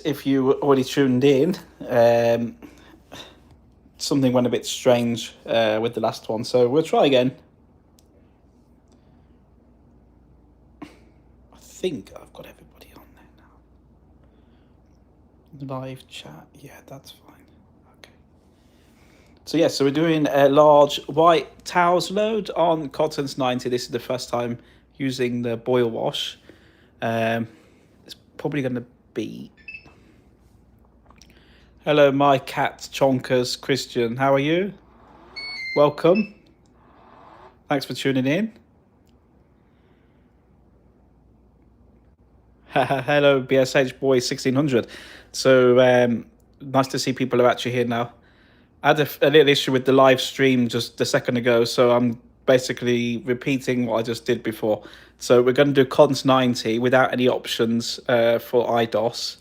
If you already tuned in, something went a bit strange with the last one, so we'll try again. I think I've got everybody on there now. Live chat, yeah, that's fine. Okay. So yeah, so we're doing a large white towels load on Cottons 90. This is the first time using the boil wash. It's probably going to be... Hello, my cat chonkers, Christian. How are you? Welcome. Thanks for tuning in. Hello, BSH boy 1600. So nice to see people are actually here now. I had a little issue with the live stream just a second ago, so I'm basically repeating what I just did before. So we're going to do cons 90 without any options for IDOS.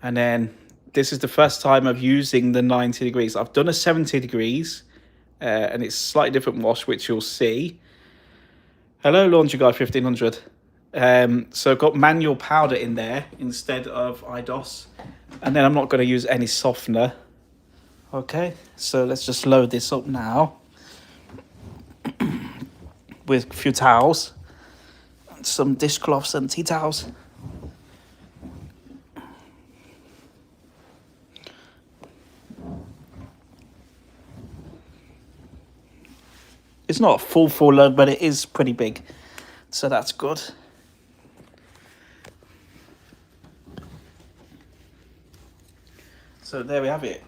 And then this is the first time of using the 90 degrees. I've done a 70 degrees and it's slightly different wash, which you'll see. Hello, Laundry Guy 1500. So I've got manual powder in there instead of IDOS. And then I'm not going to use any softener. Okay, so let's just load this up now with a few towels, and some dishcloths and tea towels. It's not a full load, but it is pretty big, so that's good. So there we have it.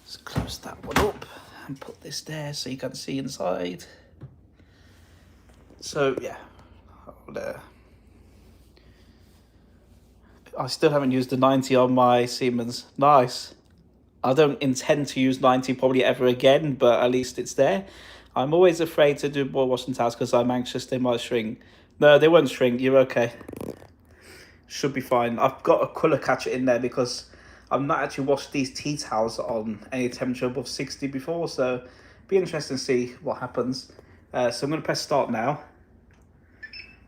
Let's close that one up and put this there so you can see inside. So yeah, I still haven't used the 90 on my Siemens. Nice. I don't intend to use 90 probably ever again, but at least it's there. I'm always afraid to do boil washing towels because I'm anxious they might shrink. No, they won't shrink. You're okay. Should be fine. I've got a colour catcher in there because I've not actually washed these tea towels on any temperature above 60 before, so be interesting to see what happens. So I'm going to press start now,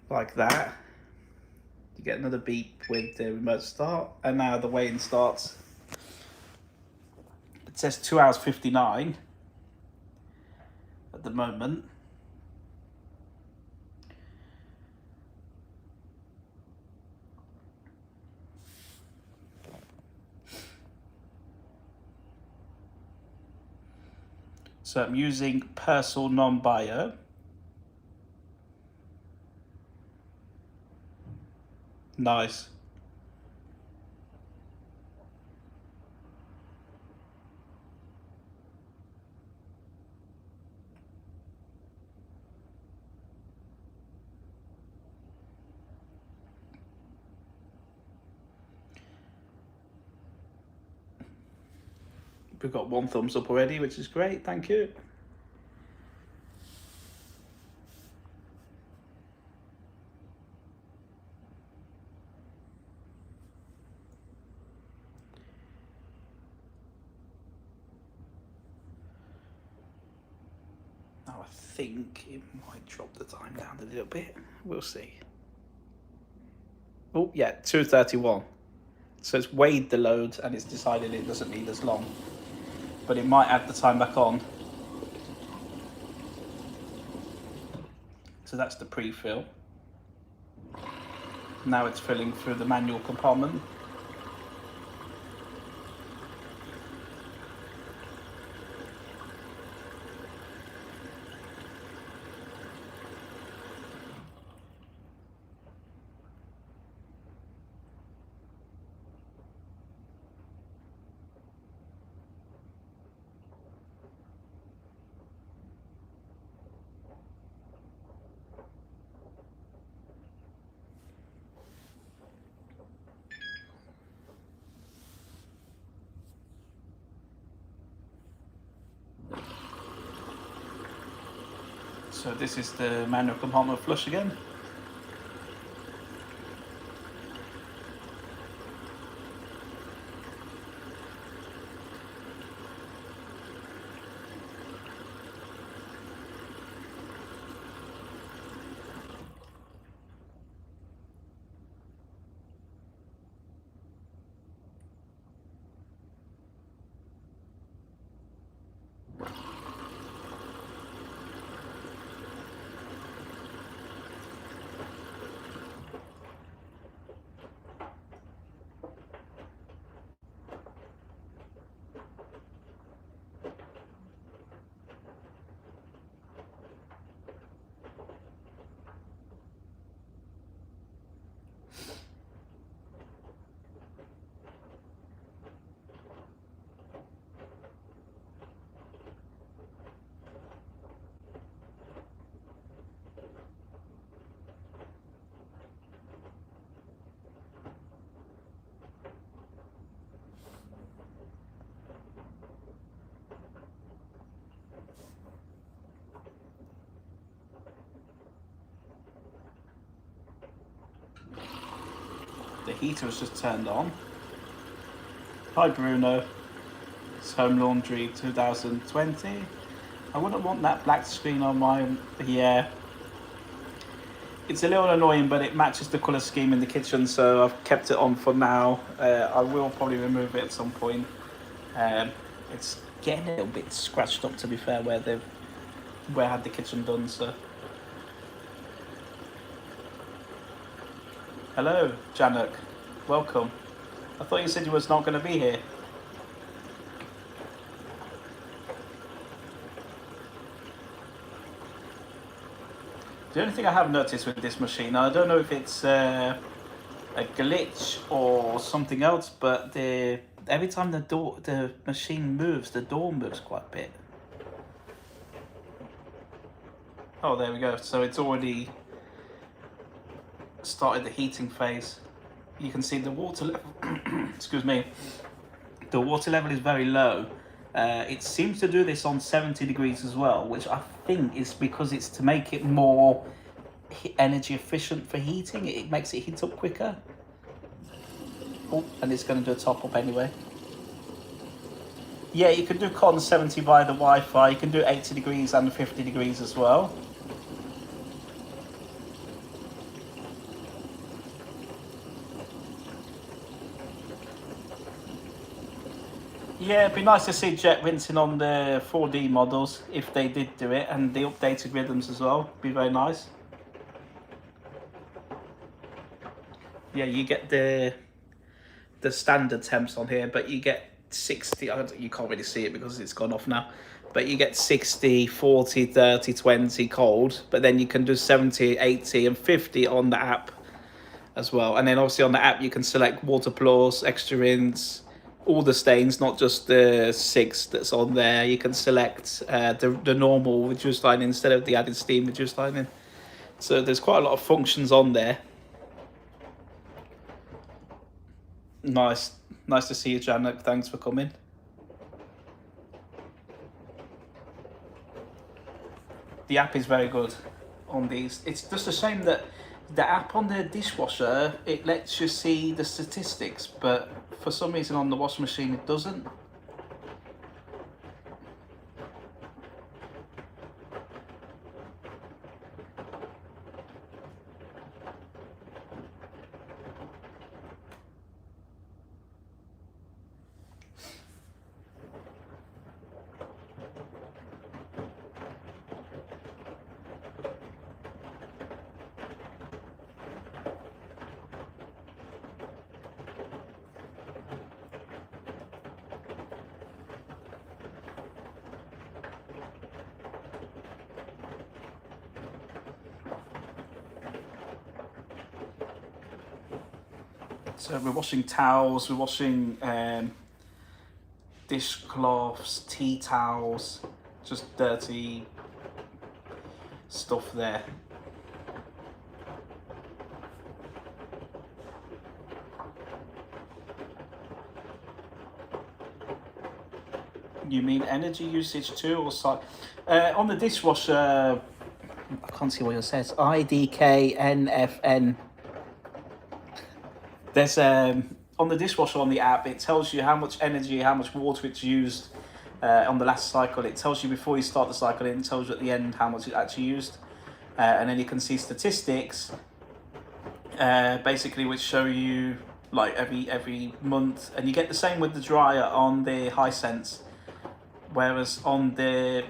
like that. You get another beep with the remote start, and now the weighing starts. It says 2 hours 59 at the moment. So I'm using Persil non-bio. Nice. We've got 1 thumbs up already, which is great. Thank you. Now I think it might drop the time down a little bit. We'll see. Oh yeah, 2:31. So it's weighed the load and it's decided it doesn't need as long, but it might add the time back on. So that's the pre-fill. Now it's filling through the manual compartment. So this is the manual compartment flush again. heater is just turned on. Hi Bruno, it's Home Laundry 2020. I wouldn't want that black screen on mine. Yeah, it's a little annoying, but it matches the colour scheme in the kitchen, so I've kept it on for now. I will probably remove it at some point. It's getting a little bit scratched up, to be fair, where I had the kitchen done. So, hello, Januk, welcome. I thought you said you was not going to be here. The only thing I have noticed with this machine, I don't know if it's a glitch or something else, but every time the machine moves, the door moves quite a bit. Oh, there we go. So it's already started the heating phase. You can see the water level. Excuse me. The water level is very low. It seems to do this on 70 degrees as well, which I think is because it's to make it more energy efficient for heating. It makes it heat up quicker. Oh, and it's going to do a top up anyway. Yeah, you can do cotton 70 via the Wi-Fi. You can do 80 degrees and 50 degrees as well. Yeah, it'd be nice to see jet rinsing on the 4D models if they did do it, and the updated rhythms as well. Be very nice. Yeah, you get the standard temps on here, but you get 60. You can't really see it because it's gone off now, but you get 60, 40, 30, 20 cold, but then you can do 70, 80 and 50 on the app as well. And then obviously on the app you can select water plus, extra rinse, all the stains, not just the 6 that's on there. You can select the normal reduced lining instead of the added steam reduced lining. So there's quite a lot of functions on there. Nice to see you, Janet. Thanks for coming. The app is very good on these. It's just a shame that the app on the dishwasher, it lets you see the statistics, but for some reason on the washing machine it doesn't. So we're washing towels, we're washing dishcloths, tea towels, just dirty stuff there. You mean energy usage too, or on the dishwasher? I can't see what it says. IDKNFN. There's on the dishwasher on the app, it tells you how much energy, how much water it's used on the last cycle. It tells you before you start the cycle, and it tells you at the end how much it actually used, and then you can see statistics, basically, which show you like every month, and you get the same with the dryer on the Hisense. Whereas on the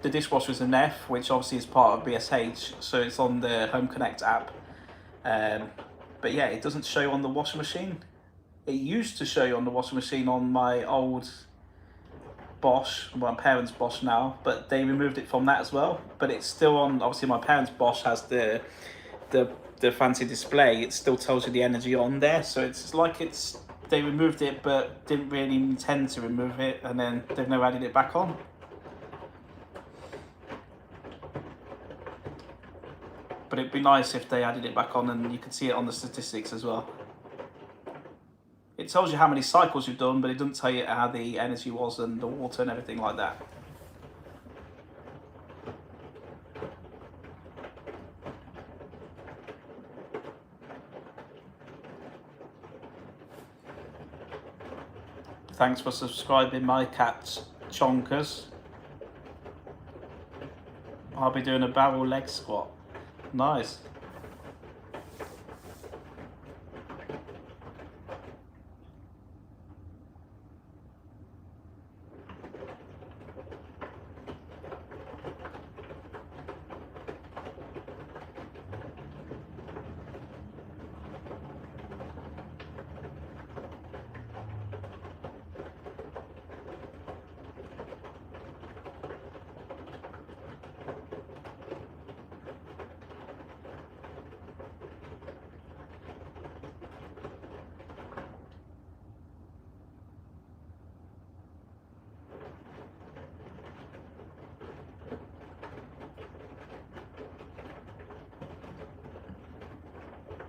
dishwasher is an F, which obviously is part of BSH, so it's on the Home Connect app. But yeah, it doesn't show on the washing machine. It used to show you on the washing machine on my old Bosch, my parents' Bosch now, but they removed it from that as well. But it's still on. Obviously, my parents' Bosch has the fancy display. It still tells you the energy on there, so it's like they removed it, but didn't really intend to remove it, and then they've now added it back on. But it'd be nice if they added it back on and you could see it on the statistics as well. It tells you how many cycles you've done, but it doesn't tell you how the energy was and the water and everything like that. Thanks for subscribing, my cat Chonkers. I'll be doing a barrel leg squat. Nice.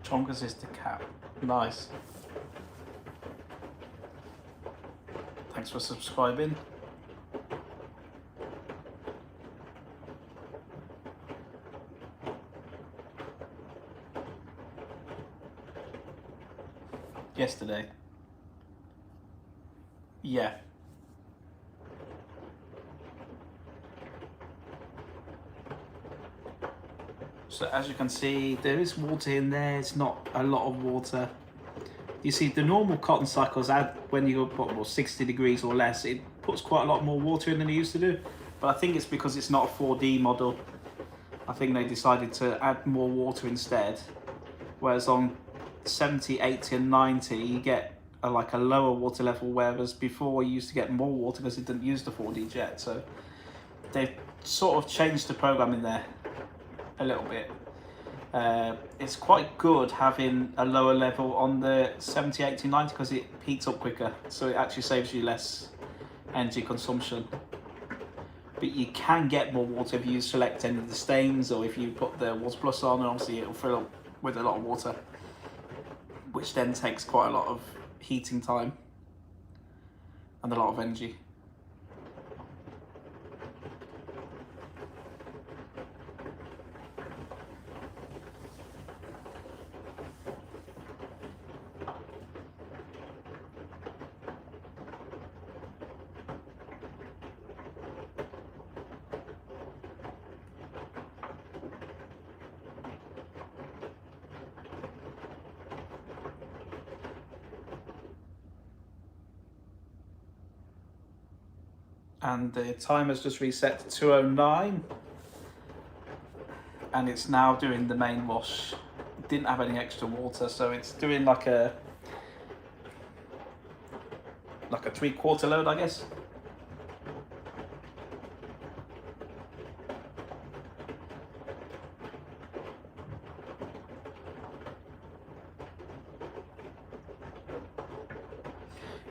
Chonkers is the cat. Nice. Thanks for subscribing. Yesterday. Yeah. So as you can see, there is water in there. It's not a lot of water. You see, the normal cotton cycles add, when you go about 60 degrees or less, it puts quite a lot more water in than it used to do. But I think it's because it's not a 4D model. I think they decided to add more water instead. Whereas on 70, 80 and 90, you get like a lower water level, whereas before you used to get more water because it didn't use the 4D jet. So they've sort of changed the program in there a little bit. It's quite good having a lower level on the 70, 80, 90 because it heats up quicker, so it actually saves you less energy consumption. But you can get more water if you select any of the stains, or if you put the Water Plus on, and obviously it'll fill up with a lot of water, which then takes quite a lot of heating time and a lot of energy. And the time has just reset to 2:09, and it's now doing the main wash. It didn't have any extra water, so it's doing like a 3/4 load, I guess.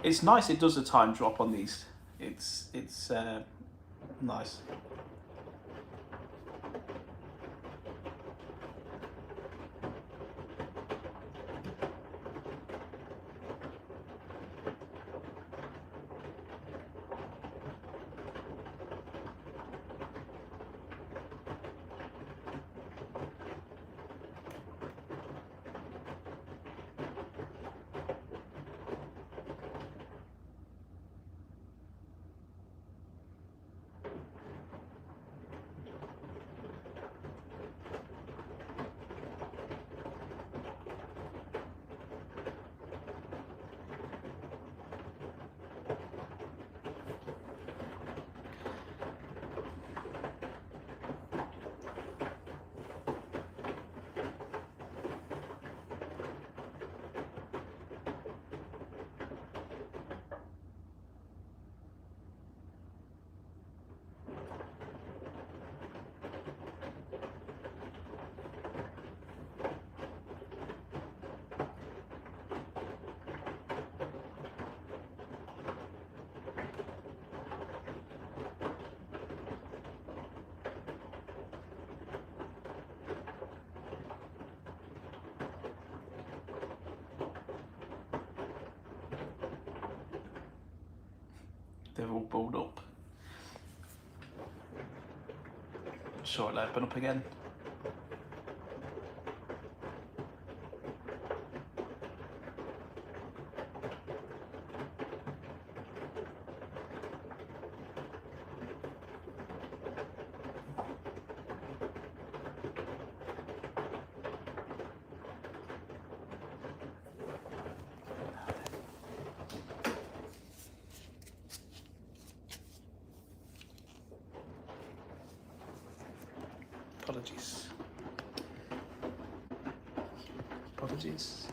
It's nice it does a time drop on these. It's nice. They're all balled up. Sure, it'll open up again. Apologies. Apologies.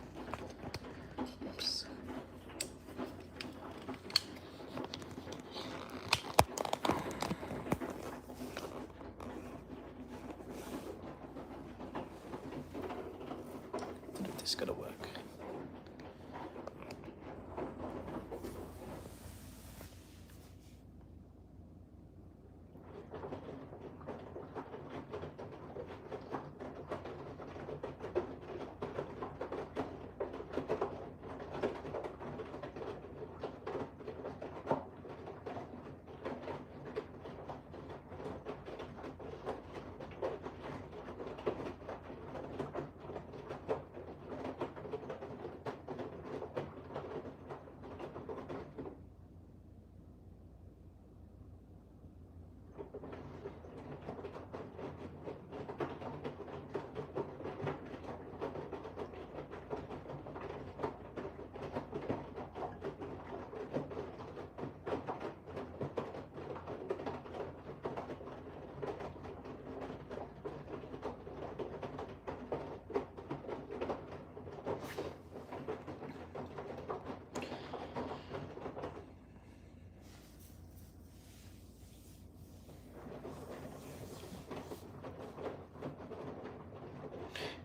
Oops. I don't know if this is gonna work.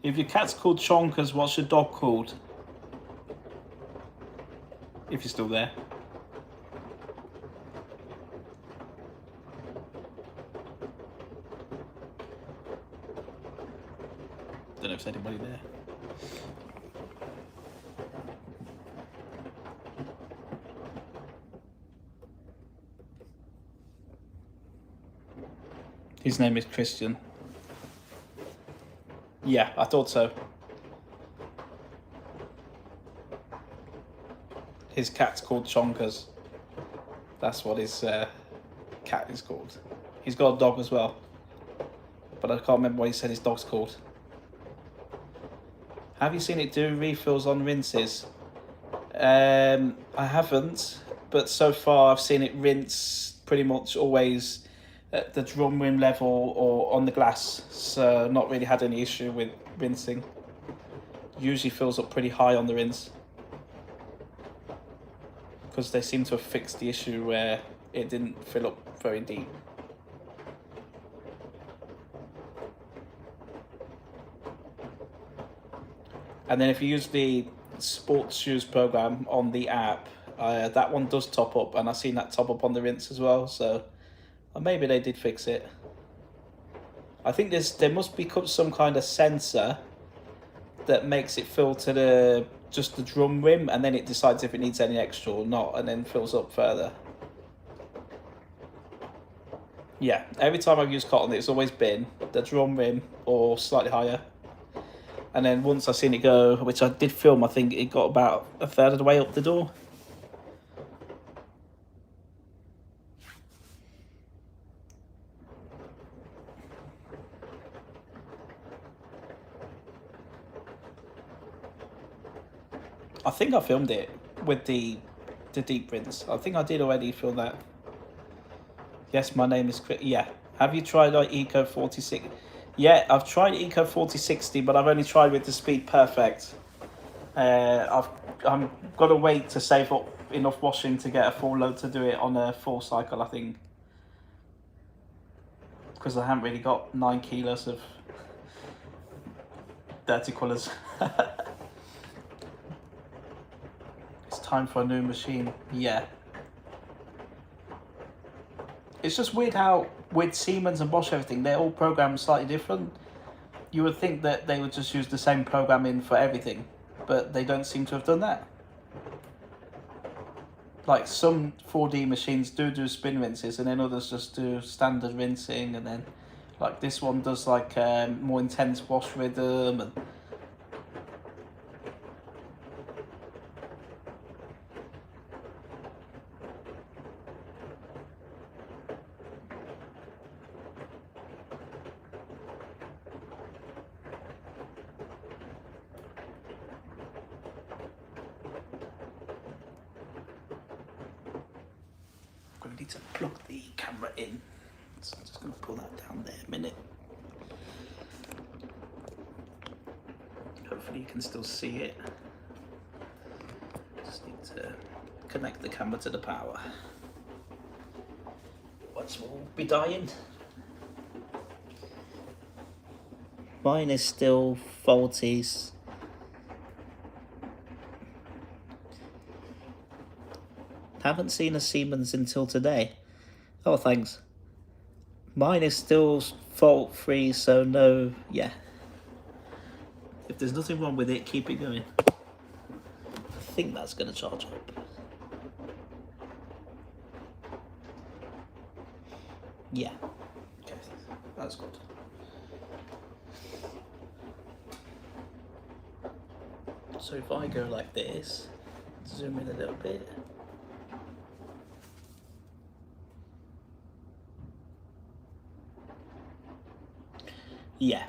If your cat's called Chonkers, what's your dog called? If you're still there. Don't know if there's anybody there. His name is Christian. Yeah, I thought so. His cat's called Chonkers. That's what his cat is called. He's got a dog as well, but I can't remember what he said his dog's called. Have you seen it do refills on rinses? I haven't, but so far I've seen it rinse pretty much always at the drum rim level or on the glass, so not really had any issue with rinsing. Usually fills up pretty high on the rinse, because they seem to have fixed the issue where it didn't fill up very deep. And then if you use the sports shoes program on the app, that one does top up, and I've seen that top up on the rinse as well, so maybe they did fix it. I think there must be some kind of sensor that makes it fill to just the drum rim, and then it decides if it needs any extra or not, and then fills up further. Yeah, every time I've used cotton, it's always been the drum rim or slightly higher. And then once I've seen it go, which I did film, I think it got about a third of the way up the door. I think I filmed it with the deep rinse. I think I did already film that. Yes, my name is Chris. Yeah. Have you tried like Eco 46? Yeah, I've tried Eco 4060, but I've only tried with the Speed Perfect. I'm gotta wait to save up enough washing to get a full load to do it on a full cycle, I think, because I haven't really got 9 kilos of dirty colours. It's time for a new machine. Yeah. It's just weird how with Siemens and Bosch everything, they're all programmed slightly different. You would think that they would just use the same programming for everything, but they don't seem to have done that. Like some 4D machines do spin rinses, and then others just do standard rinsing, and then like this one does like more intense wash rhythm. And I'm going to need to plug the camera in, so I'm just going to pull that down there a minute. Hopefully you can still see it. Just need to connect the camera to the power. Once we'll be dying. Mine is still faulty. Haven't seen a Siemens until today. Oh, thanks. Mine is still fault free, so no, yeah. If there's nothing wrong with it, keep it going. I think that's going to charge up. Yeah. Okay, that's good. So if I go like this, zoom in a little bit. Yeah.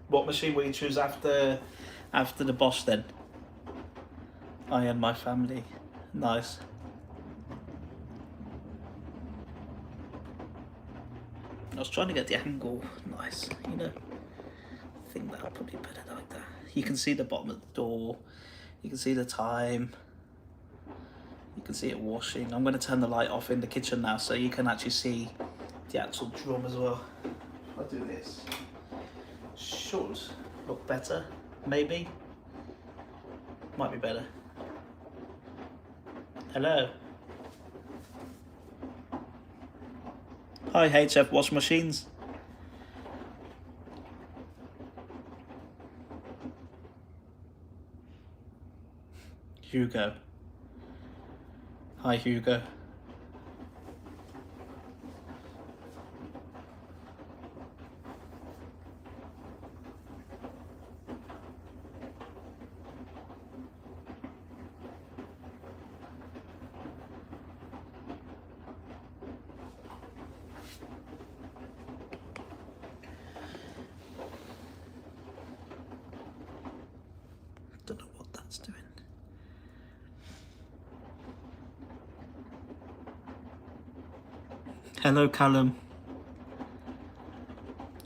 What machine will you choose after the Bosch then? I and my family. Nice. I was trying to get the angle nice, you know. I think that'll probably be better like that. You can see the bottom of the door. You can see the time. You can see it washing. I'm going to turn the light off in the kitchen now so you can actually see the actual drum as well. I'll do this. Should look better, maybe. Might be better. Hello. Hi HF Wash Machines. Hugo. Hi Hugo. Don't know what that's doing. Hello Callum.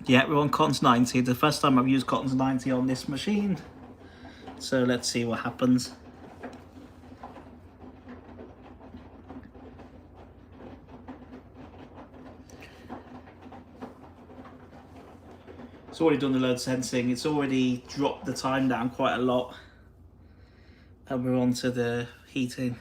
Yeah, we're on Cotton's 90. The first time I've used Cotton's 90 on this machine. So let's see what happens. It's already done the load sensing. It's already dropped the time down quite a lot. And we're on to the heating.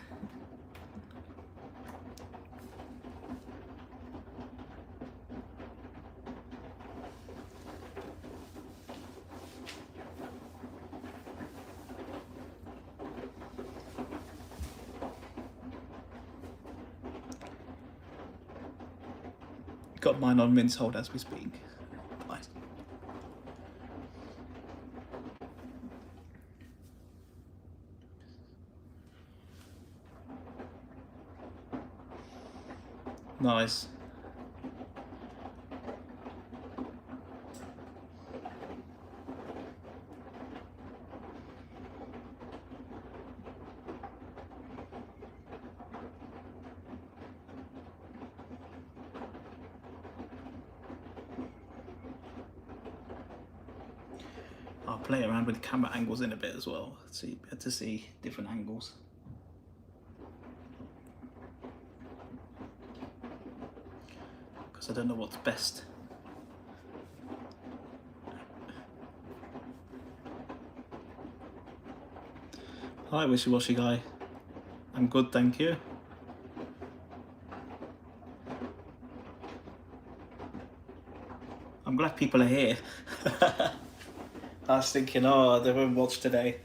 Got mine on mince hold as we speak. Nice. Nice. I'll play around with camera angles in a bit as well, to see different angles. Because I don't know what's best. Hi Wishy Washy Guy. I'm good, thank you. I'm glad people are here. I was thinking, oh, they won't watch today.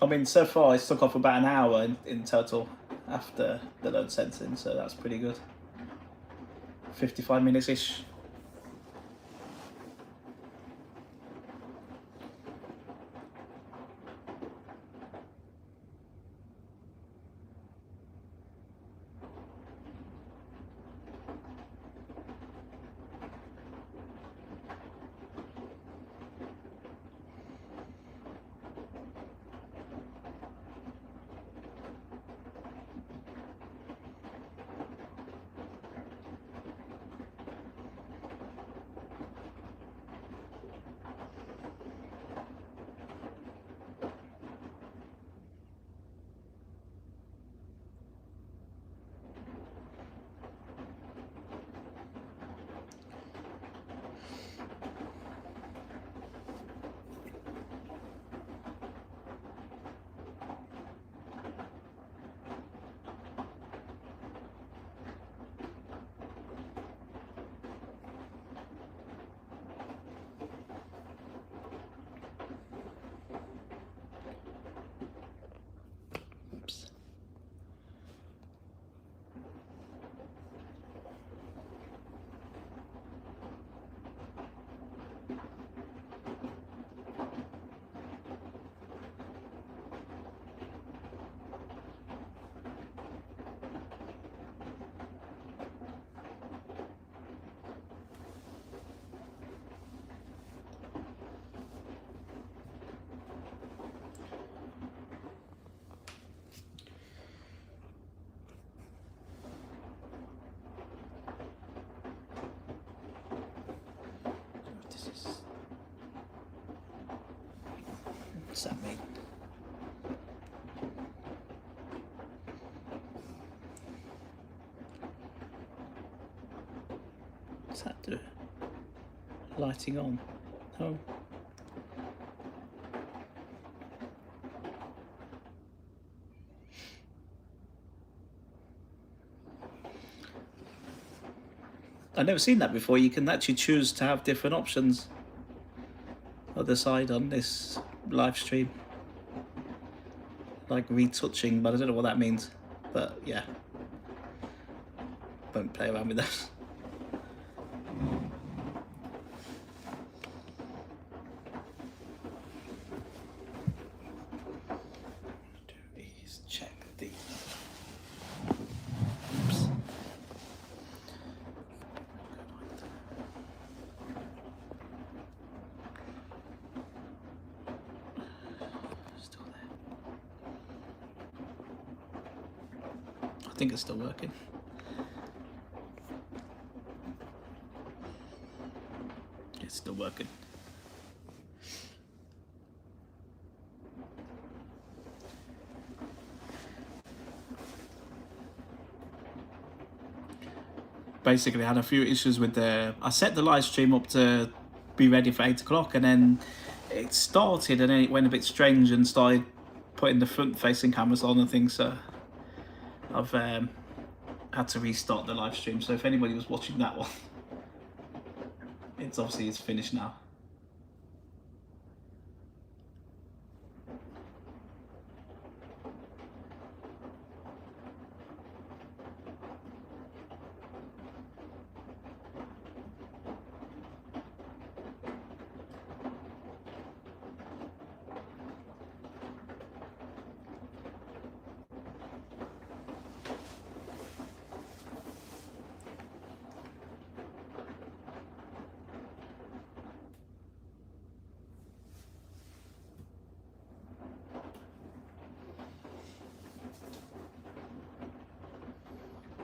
I mean, so far it's took off about an hour in total after the load sensing, so that's pretty good. 55 minutes-ish. What's that mean? What's that do? Lighting on. Oh. I've never seen that before. You can actually choose to have different options on the side on this live stream. Like retouching, but I don't know what that means. But yeah. Won't play around with that. Is check the still there. I think it's still working. It's still working. Basically, I had a few issues with I set the live stream up to be ready for 8 o'clock, and then it started and then it went a bit strange and started putting the front facing cameras on and things, so I've had to restart the live stream. So if anybody was watching that one, it's finished now.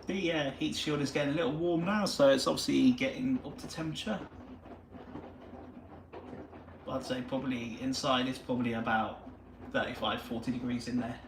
The heat shield is getting a little warm now, so it's obviously getting up to temperature. But I'd say probably inside it's probably about 35-40 degrees in there.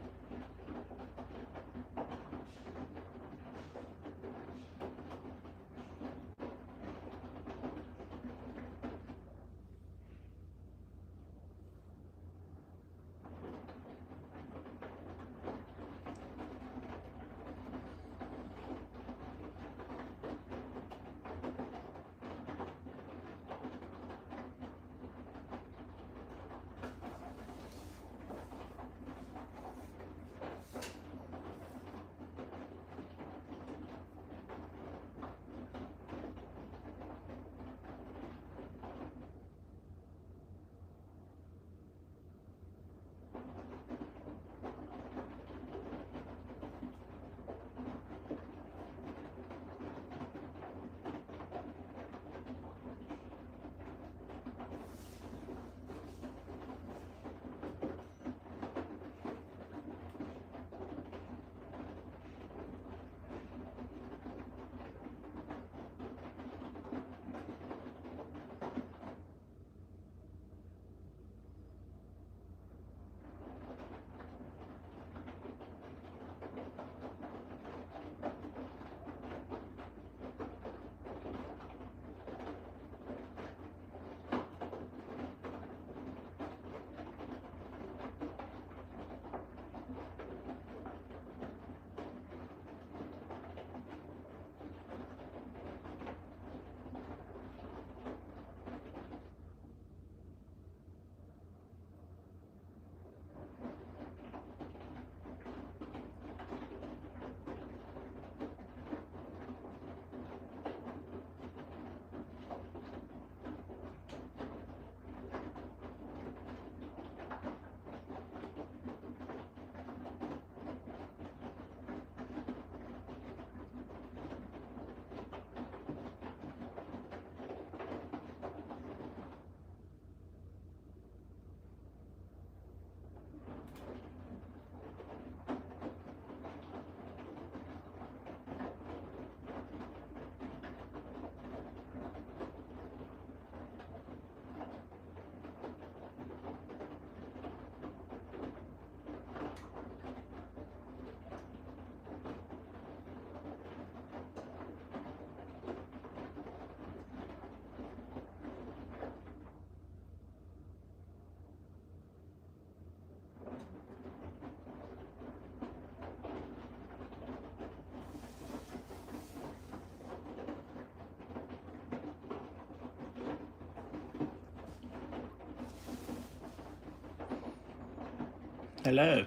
Hello.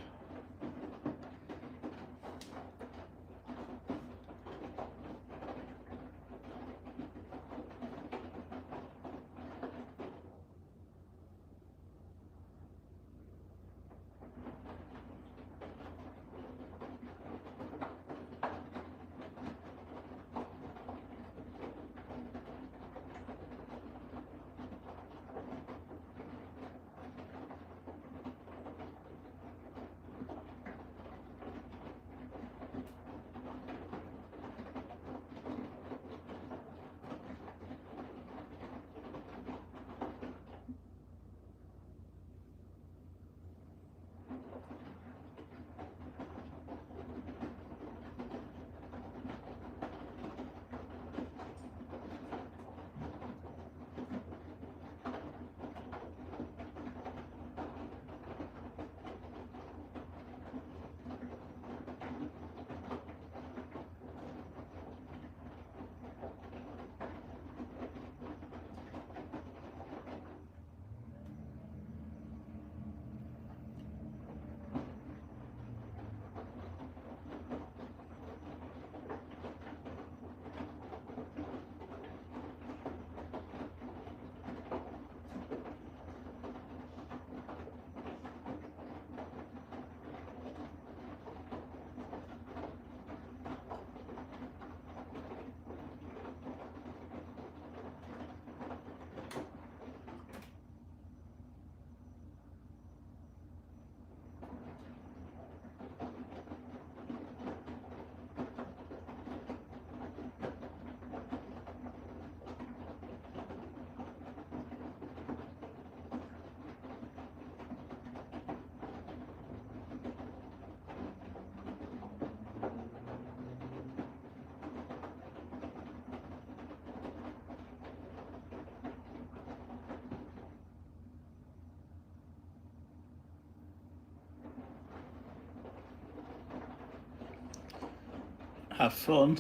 Have fun.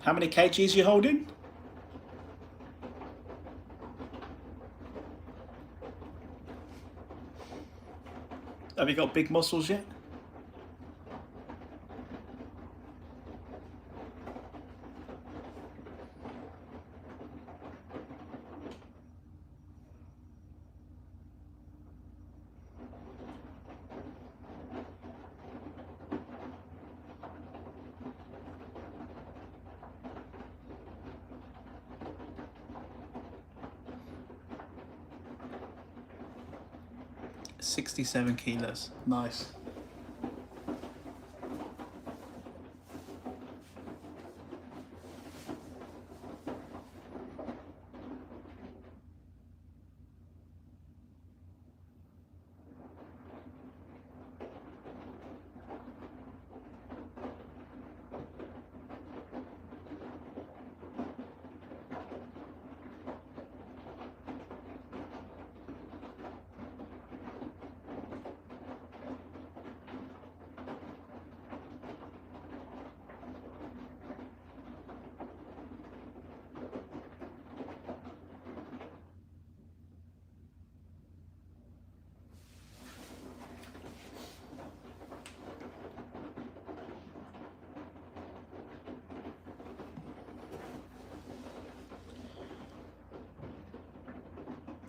How many kgs are you holding? Have you got big muscles yet? $67 kilos. Nice.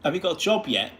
Have you got a job yet?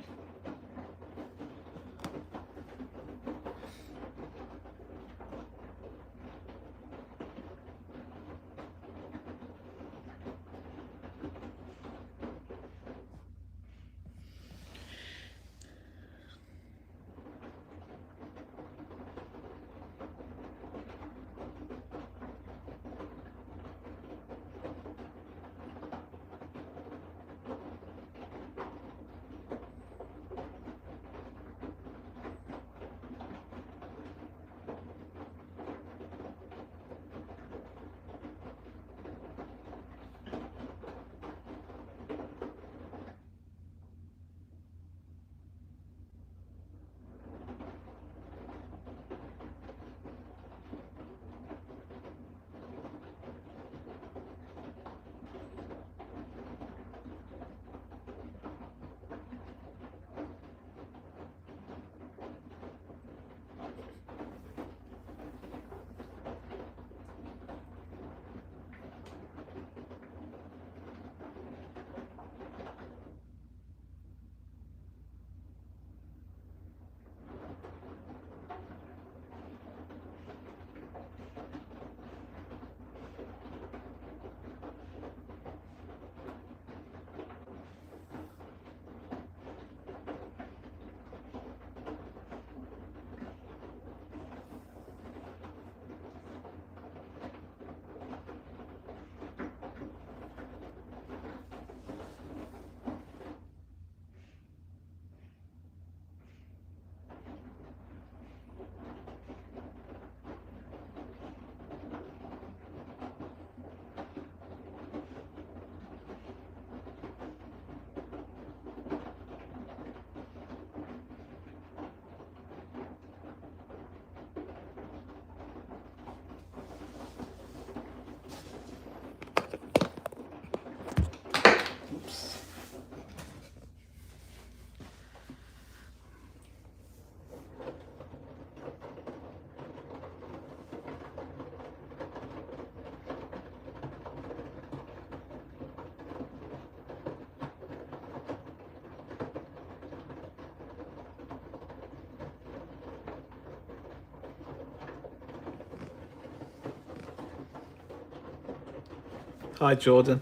Hi Jordan,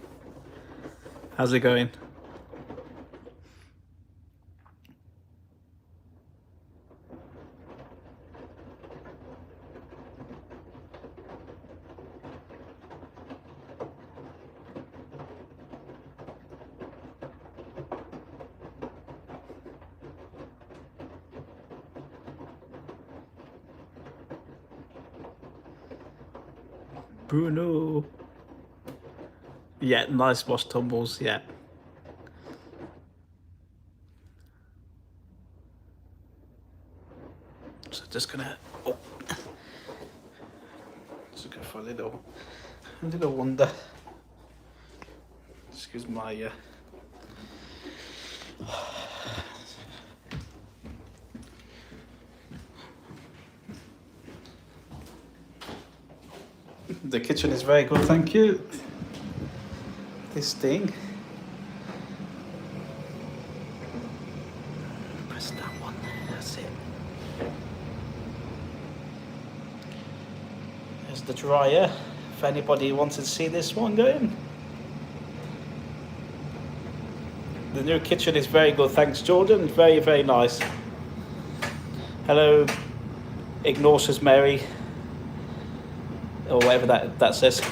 how's it going? Bruno. Yeah, nice wash tumbles, yeah. So just gonna, oh, just go for a little wander. Excuse my, the kitchen is very good, thank you. This thing. Press that one, that's it. There's the dryer, if anybody wants to see this one going. The new kitchen is very good, thanks Jordan, very, very nice. Hello, Ignatius Mary, or whatever that says.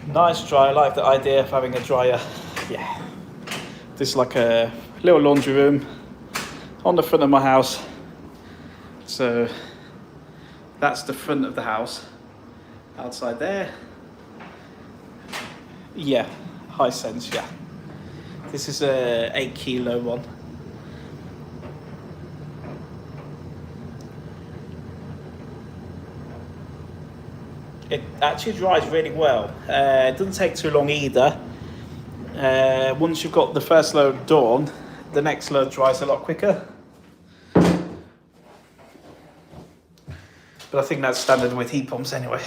Nice dryer, I like the idea of having a dryer. Yeah, this is like a little laundry room on the front of my house. So that's the front of the house. Outside there, yeah, Hisense, yeah. This is a 8 kilo one. It actually dries really well. It doesn't take too long either. Once you've got the first load done, the next load dries a lot quicker. But I think that's standard with heat pumps anyway.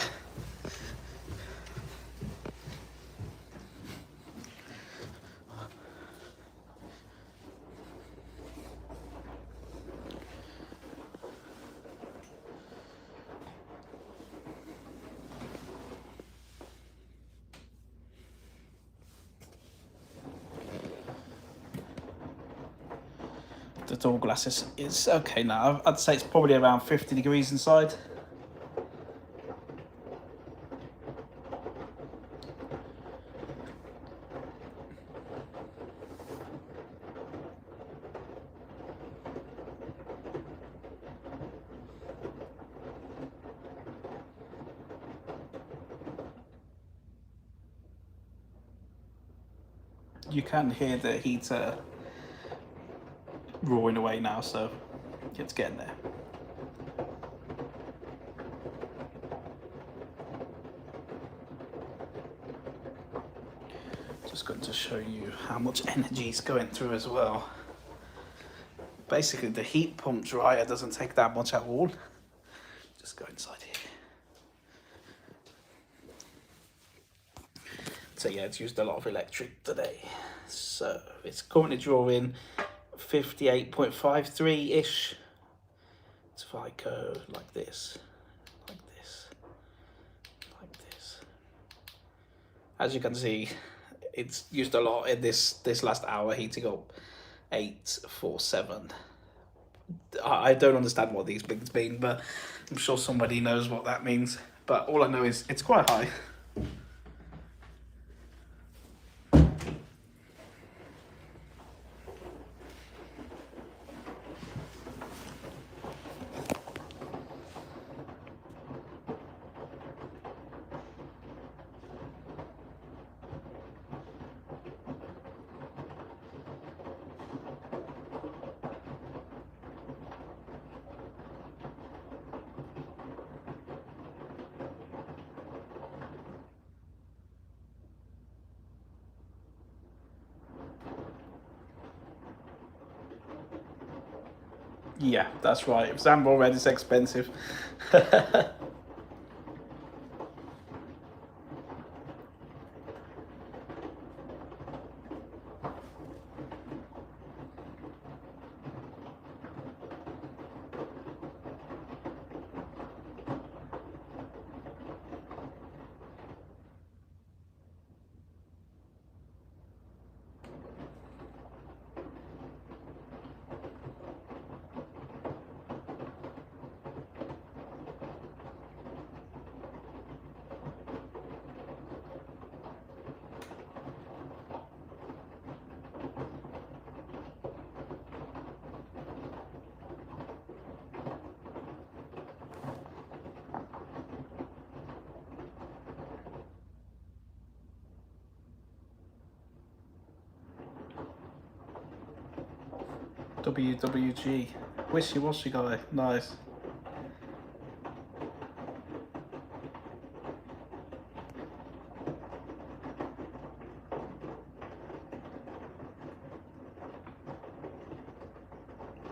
The door glass is okay now. I'd say it's probably around 50 degrees inside. You can hear the heater roaring away now, so it's getting there. Just going to show you how much energy is going through as well. Basically, the heat pump dryer doesn't take that much at all. Just go inside here. So yeah, it's used a lot of electric today. So it's currently drawing 58.53-ish. So if I go like this, like this, like this. As you can see, it's used a lot in this last hour, heating up 847. I don't understand what these bins mean, but I'm sure somebody knows what that means. But all I know is it's quite high. Yeah, that's right. Zambor Red is expensive. WWG. Wishy-washy guy. Nice.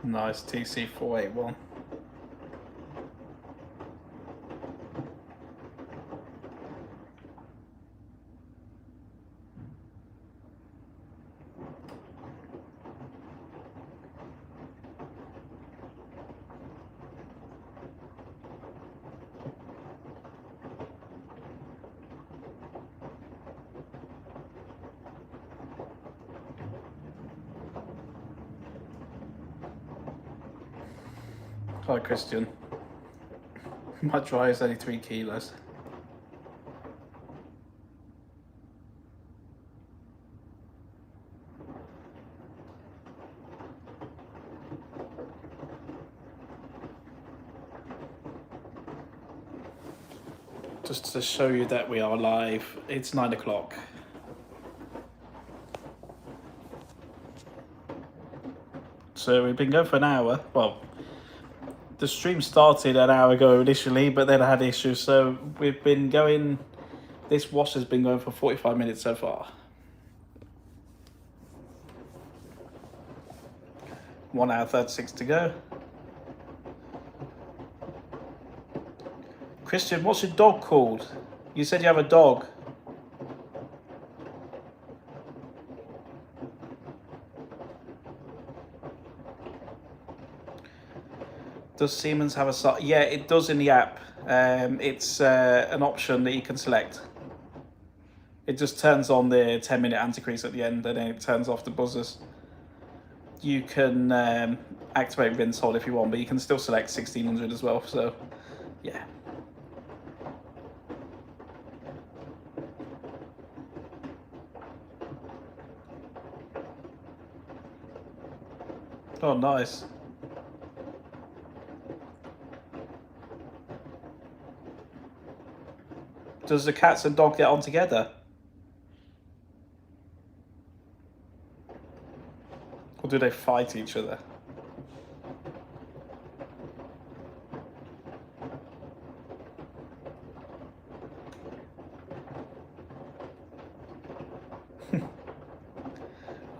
Nice TC481. Hi Christian. My dry is only 3 kilos. Just to show you that we are live, it's 9 o'clock. So we've been going for an hour. Well, the stream started an hour ago initially, but then I had issues. So we've been going, this wash has been going for 45 minutes so far. 1 hour 36 to go. Christian, what's your dog called? You said you have a dog. Does Siemens have a... Yeah, it does in the app. It's an option that you can select. It just turns on the 10-minute anti-crease at the end, and then it turns off the buzzers. You can activate rinse hold if you want, but you can still select 1600 as well, so yeah. Oh, nice. Does the cats and dog get on together? Or do they fight each other?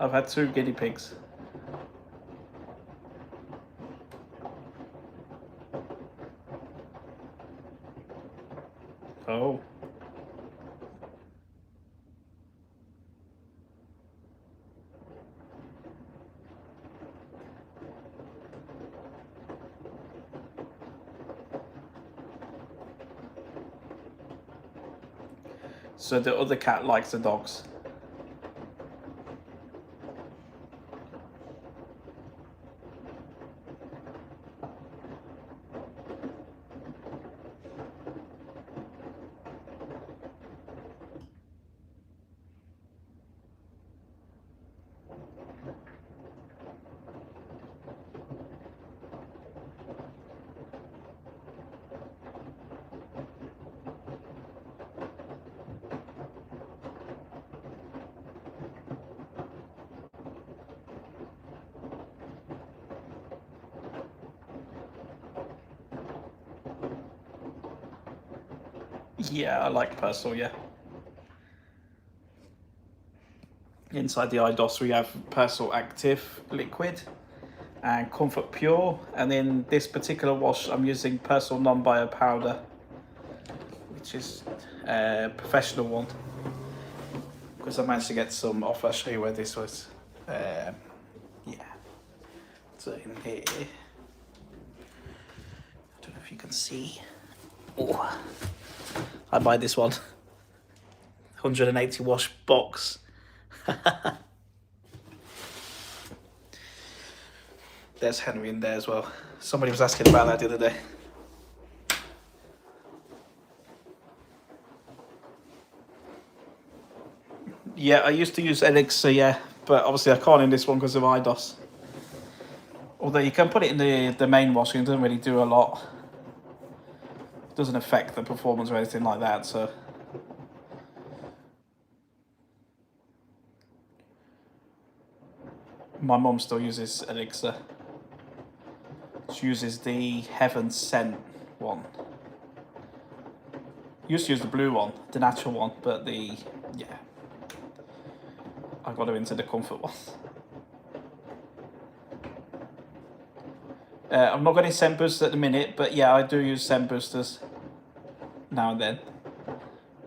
I've had 2 guinea pigs. Oh. So the other cat likes the dogs. Yeah, I like Persil, yeah. Inside the iDOS we have Persil Active Liquid and Comfort Pure, and in this particular wash I'm using Persil Non-Bio Powder, which is a professional one, because I managed to get some off. I'll show you where this was. Yeah, so in here, I don't know if you can see. Oh, I buy this one, 180 wash box. There's Henry in there as well. Somebody was asking about that the other day. Yeah, I used to use Elixir, yeah, but obviously I can't in this one because of iDOS. Although you can put it in the main washing, it doesn't really do a lot. It doesn't affect the performance or anything like that, so. My mum still uses Elixir. She uses the Heaven Sent one. Used to use the blue one, the natural one, but yeah, I got her into the comfort one. I'm not getting scent boosters at the minute, but yeah, I do use scent boosters now and then.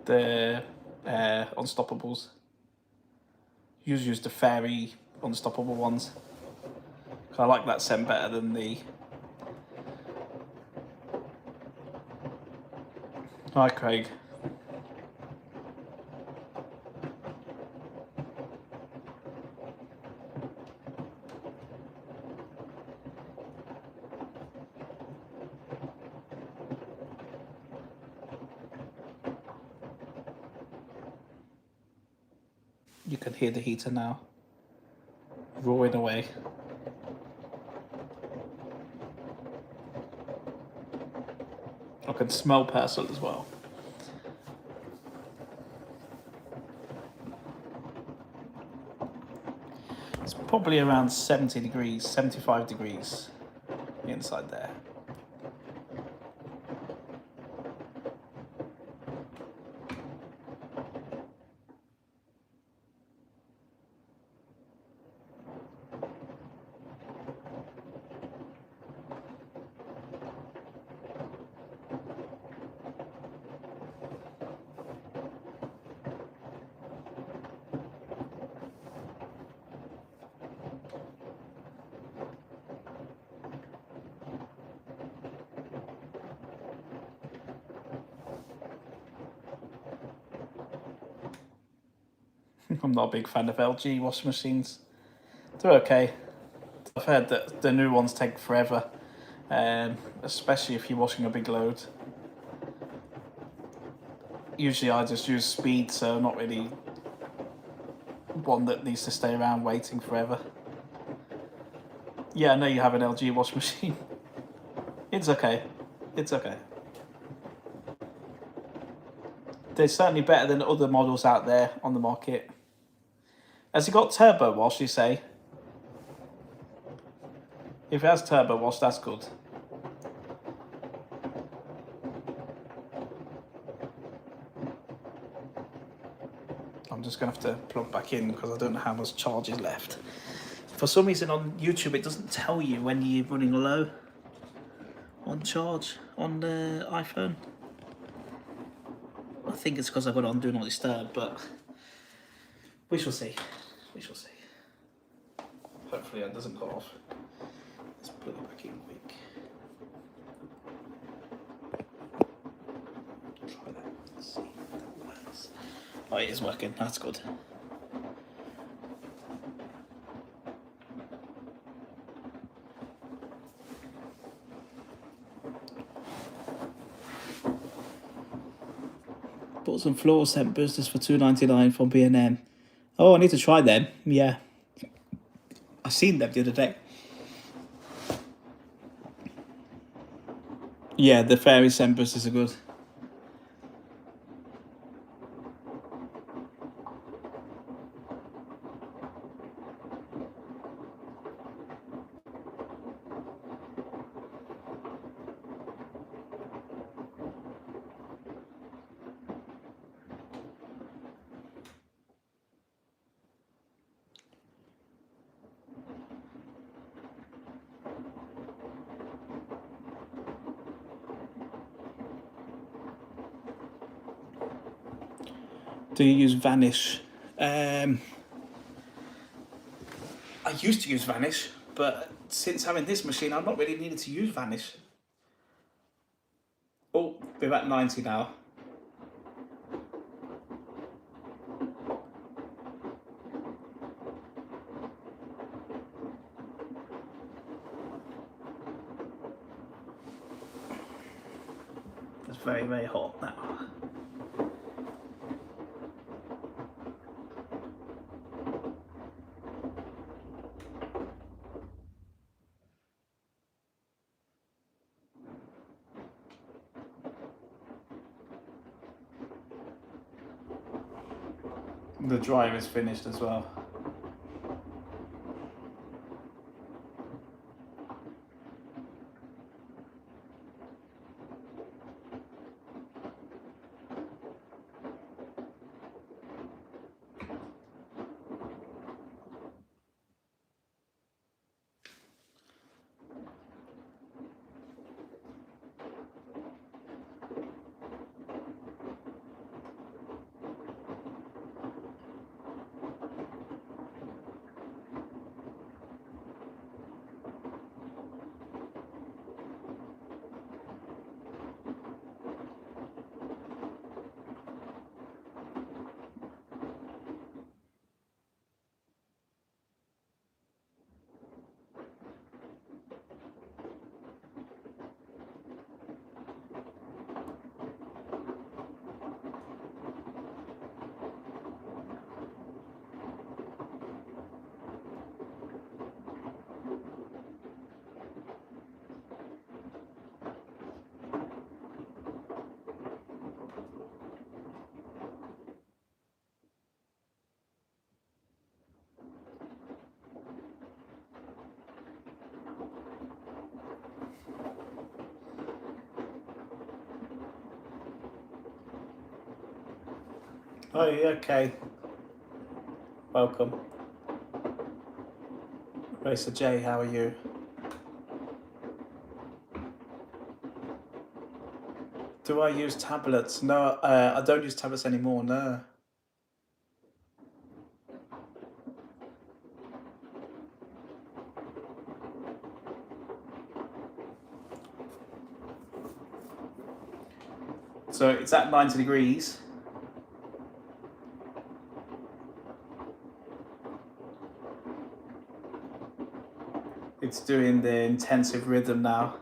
The Unstoppables. Usually use the fairy Unstoppable ones. I like that scent better than the... Hi, Craig. You can hear the heater now roaring away. I can smell Persil as well. It's probably around 70 degrees, 75 degrees inside there. I'm not a big fan of LG washing machines. They're okay. I've heard that the new ones take forever, especially if you're washing a big load. Usually I just use speed, so not really one that needs to stay around waiting forever. Yeah, I know you have an LG washing machine. It's okay. It's okay. They're certainly better than other models out there on the market. Has it got turbo wash, you say? If it has turbo wash, that's good. I'm just going to have to plug back in because I don't know how much charge is left. For some reason on YouTube it doesn't tell you when you're running low on charge on the iPhone. I think it's because I've got it on Do Not Disturb, but we shall see. We shall see. Hopefully it doesn't go off. Let's plug it back in quick. Try that. Let's see if that works. Oh, it is working. That's good. Bought some floor scent boosters for $2.99 from B&M. Oh, I need to try them. Yeah, I seen them the other day. Yeah, the fairy scent boosters are good. Do you use Vanish? I used to use Vanish, but since having this machine, I've not really needed to use Vanish. Oh, we're at 90 now. It's very, very hot now. The dryer is finished as well. Oh, yeah, okay. Welcome. Racer J, how are you? Do I use tablets? No, I don't use tablets anymore, no. So it's at 90 degrees. It's doing the intensive rhythm now,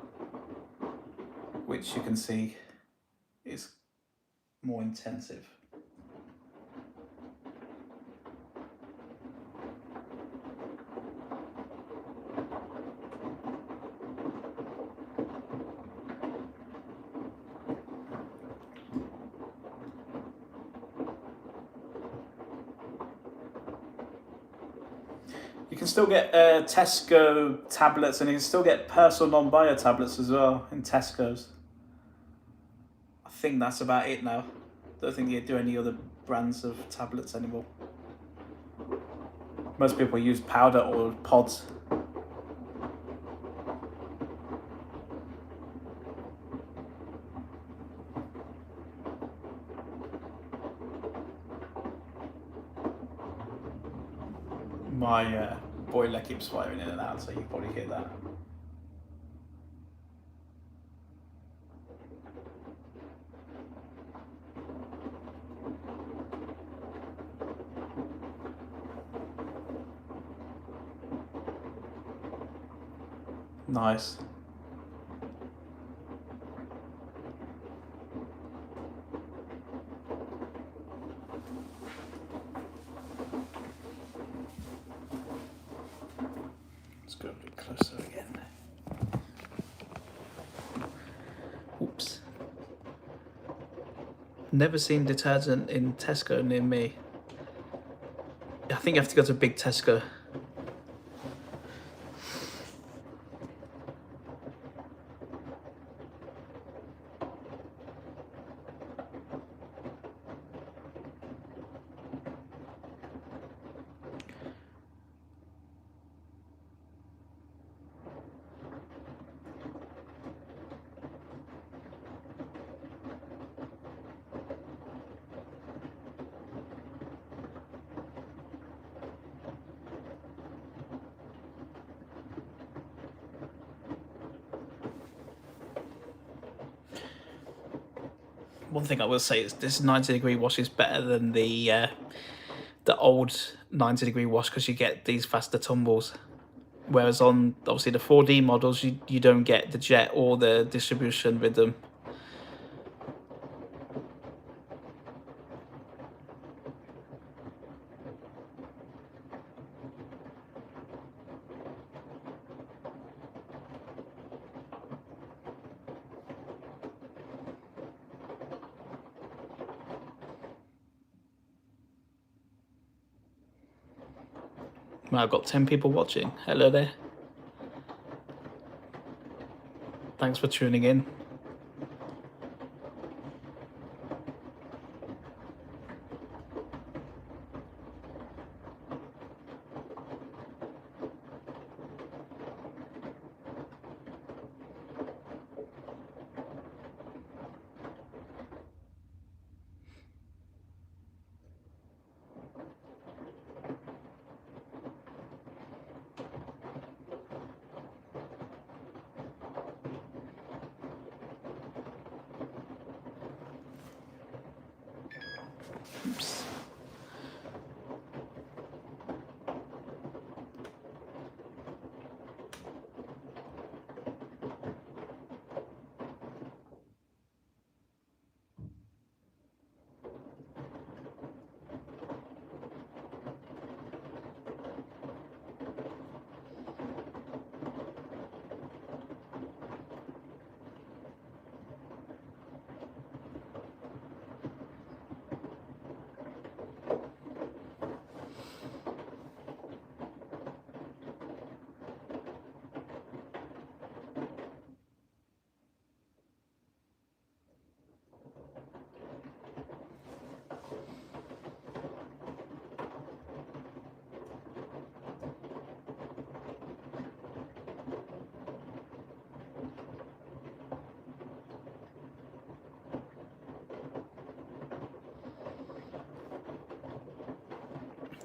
which you can see is more intensive. You can still get Tesco tablets, and you can still get personal non-bio tablets as well in Tesco's. I think that's about it now. Don't think you do any other brands of tablets anymore. Most people use powder or pods. My boiler keeps firing in and out, so you probably hear that. Nice. Let's go a bit closer again. Oops. Never seen detergent in Tesco near me. I think you have to go to a big Tesco. One thing I will say is this 90-degree wash is better than the old 90-degree wash because you get these faster tumbles. Whereas on obviously the 4D models, you don't get the jet or the distribution rhythm. Well, I've got 10 people watching. Hello there. Thanks for tuning in.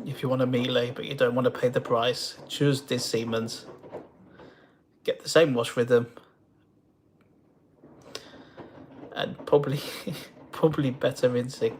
If you want a Miele but you don't want to pay the price, choose this Siemens. Get the same wash rhythm and probably probably better rinsing.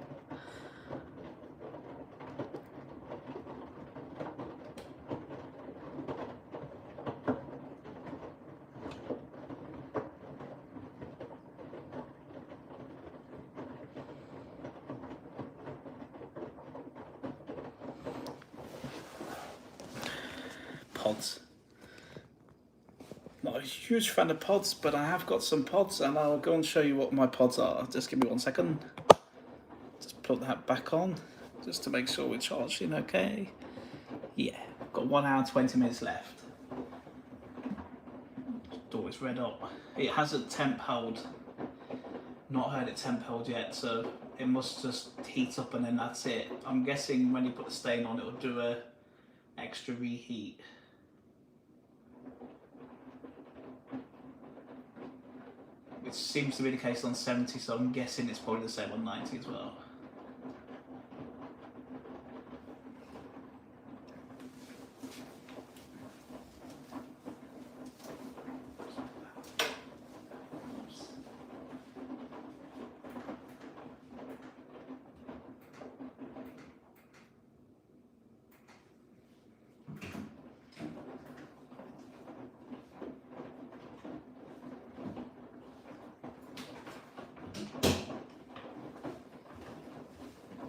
Pods. Not a huge fan of pods, but I have got some pods and I'll go and show you what my pods are. Just give me 1 second. Just put that back on just to make sure we're charging okay. Yeah, got 1 hour 20 minutes left. Door is red up. It hasn't temp held. Not heard it temp held yet, so it must just heat up and then that's it. I'm guessing when you put the stain on, it'll do a extra reheat. Which seems to be the case on 70, so I'm guessing it's probably the same on 90 as well.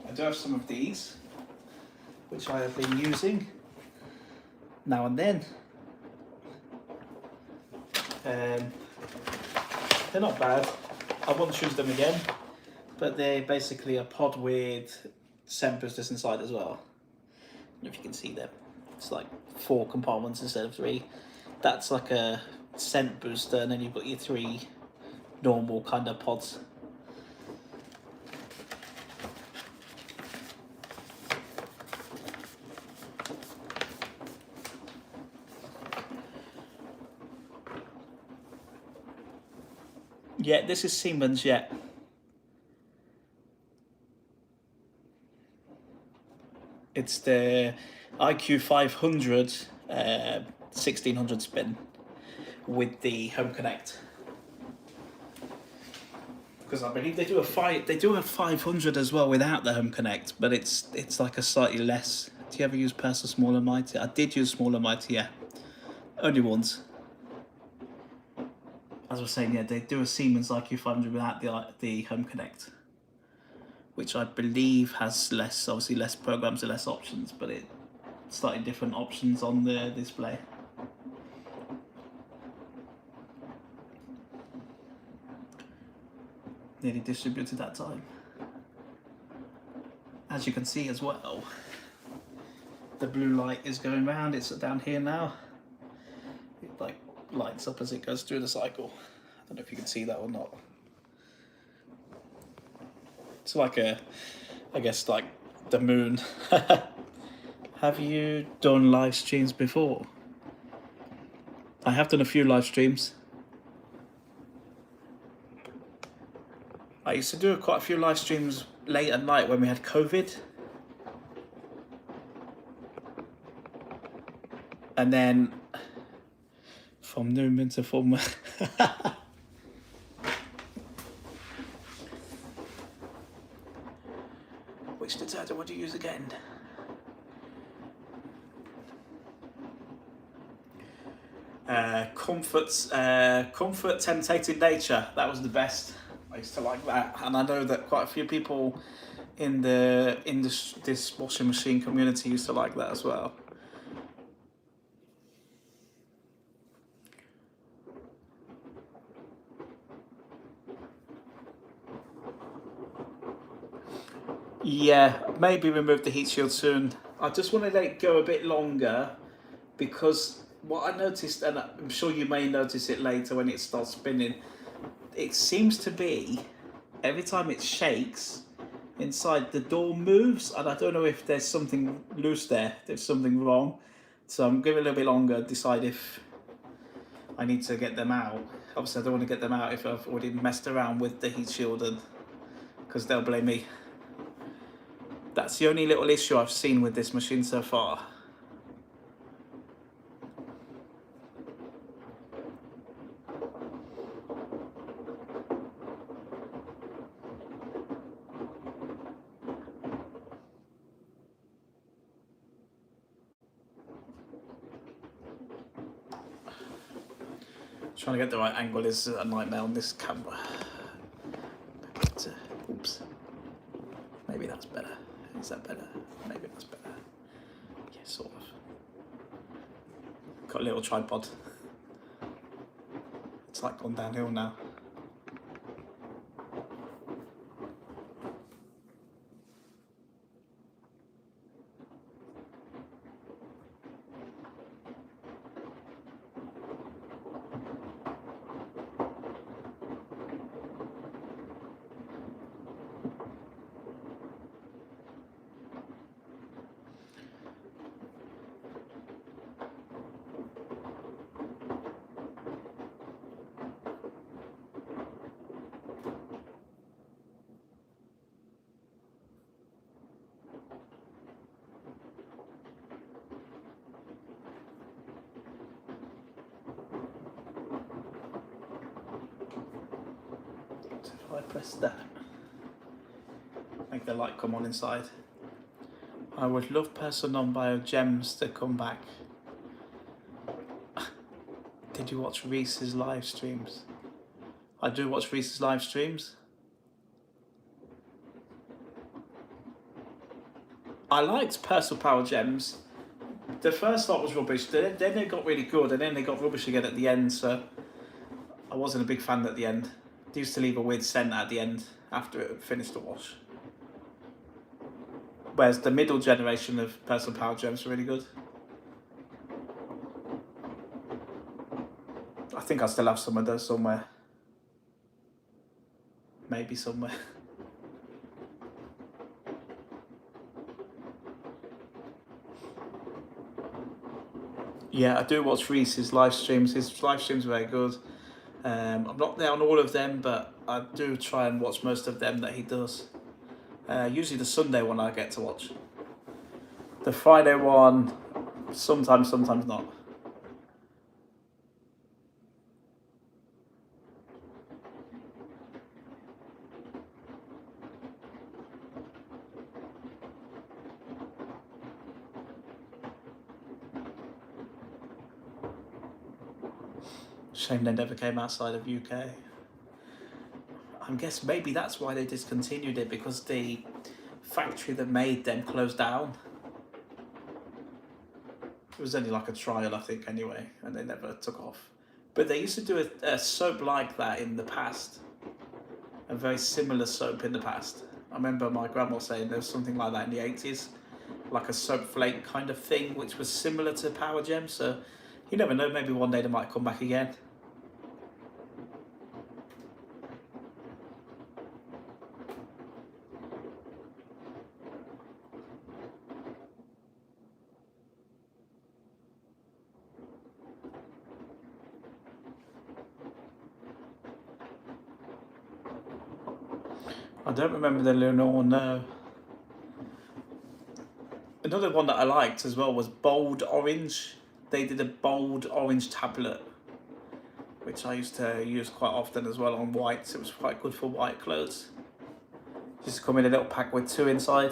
I do have some of these, which I have been using now and then. They're not bad. I wouldn't choose them again, but they're basically a pod with scent boosters inside as well. I don't know if you can see them. It's like 4 compartments instead of 3. That's like a scent booster, and then you've got your 3 normal kind of pods. Yeah, this is Siemens, yeah. It's the IQ500 1600 spin with the Home Connect. Because I believe they do a 500 as well without the Home Connect, but it's like a slightly less. Do you ever use Persil Small and Mighty? I did use Small and Mighty, yeah. Only once. As I was saying, yeah, they do a Siemens IQ500 without the Home Connect, which I believe has obviously less programs and less options, but it's slightly different options on the display. Nearly distributed that time. As you can see as well, the blue light is going round. It's down here now. It like lights up as it goes through the cycle. I don't know if you can see that or not. It's like I guess like the moon. Have you done live streams before? I have done a few live streams. I used to do quite a few live streams late at night when we had COVID. And then from Newman to Fulmer. Which detergent would you use again? Comfort Temptated Nature. That was the best. I used to like that, and I know that quite a few people in this washing machine community used to like that as well. Yeah, maybe remove the heat shield soon. I just want to let it go a bit longer, because what I noticed, and I'm sure you may notice it later when it starts spinning, it seems to be every time it shakes inside, the door moves, and I don't know if there's something loose there, there's something wrong. So I'm giving it a little bit longer, decide if I need to get them out. Obviously I don't want to get them out if I've already messed around with the heat shield, and because they'll blame me. That's the only little issue I've seen with this machine so far. Trying to get the right angle is a nightmare on this camera. But, oops. Maybe that's better. Is that better? Maybe that's better. Yeah, sort of. Got a little tripod. It's like gone downhill now. So if I press that, make the light come on inside. I would love Person Non-Bio Gems to come back. Did you watch Reese's live streams? I do watch Reese's live streams. I liked Personal Power Gems. The first lot was rubbish, then they got really good, and then they got rubbish again at the end, so I wasn't a big fan at the end. They used to leave a weird scent at the end after it finished the wash. Whereas the middle generation of Personal Power Gems were really good. I think I still have some of those somewhere. Maybe somewhere. Yeah, I do watch Reese's live streams. His live streams are very good. I'm not there on all of them, but I do try and watch most of them that he does. Usually the Sunday one I get to watch. The Friday one, sometimes, sometimes not. Shame they never came outside of UK. I guess maybe that's why they discontinued it, because the factory that made them closed down. It was only like a trial, I think, anyway, and they never took off. But they used to do a soap like that in the past. A very similar soap in the past. I remember my grandma saying there was something like that in the 80s. Like a soap flake kind of thing, which was similar to Power Gem. So you never know, maybe one day they might come back again. I don't remember the Lenore, no. Another one that I liked as well was Bold Orange. They did a Bold Orange tablet, which I used to use quite often as well on whites. It was quite good for white clothes. Just come in a little pack with 2 inside.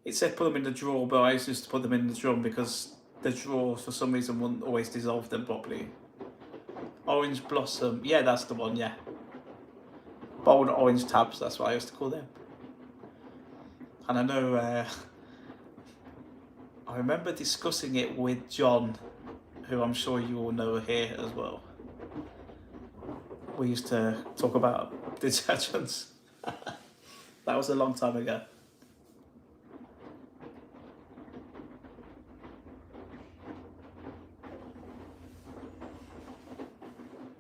It said put them in the drawer, but I used to put them in the drum because the drawer for some reason wouldn't always dissolve them properly. Orange Blossom, yeah, that's the one, yeah. Bold Orange tabs, that's what I used to call them. And I know, I remember discussing it with John, who I'm sure you all know here as well. We used to talk about detergents. That was a long time ago.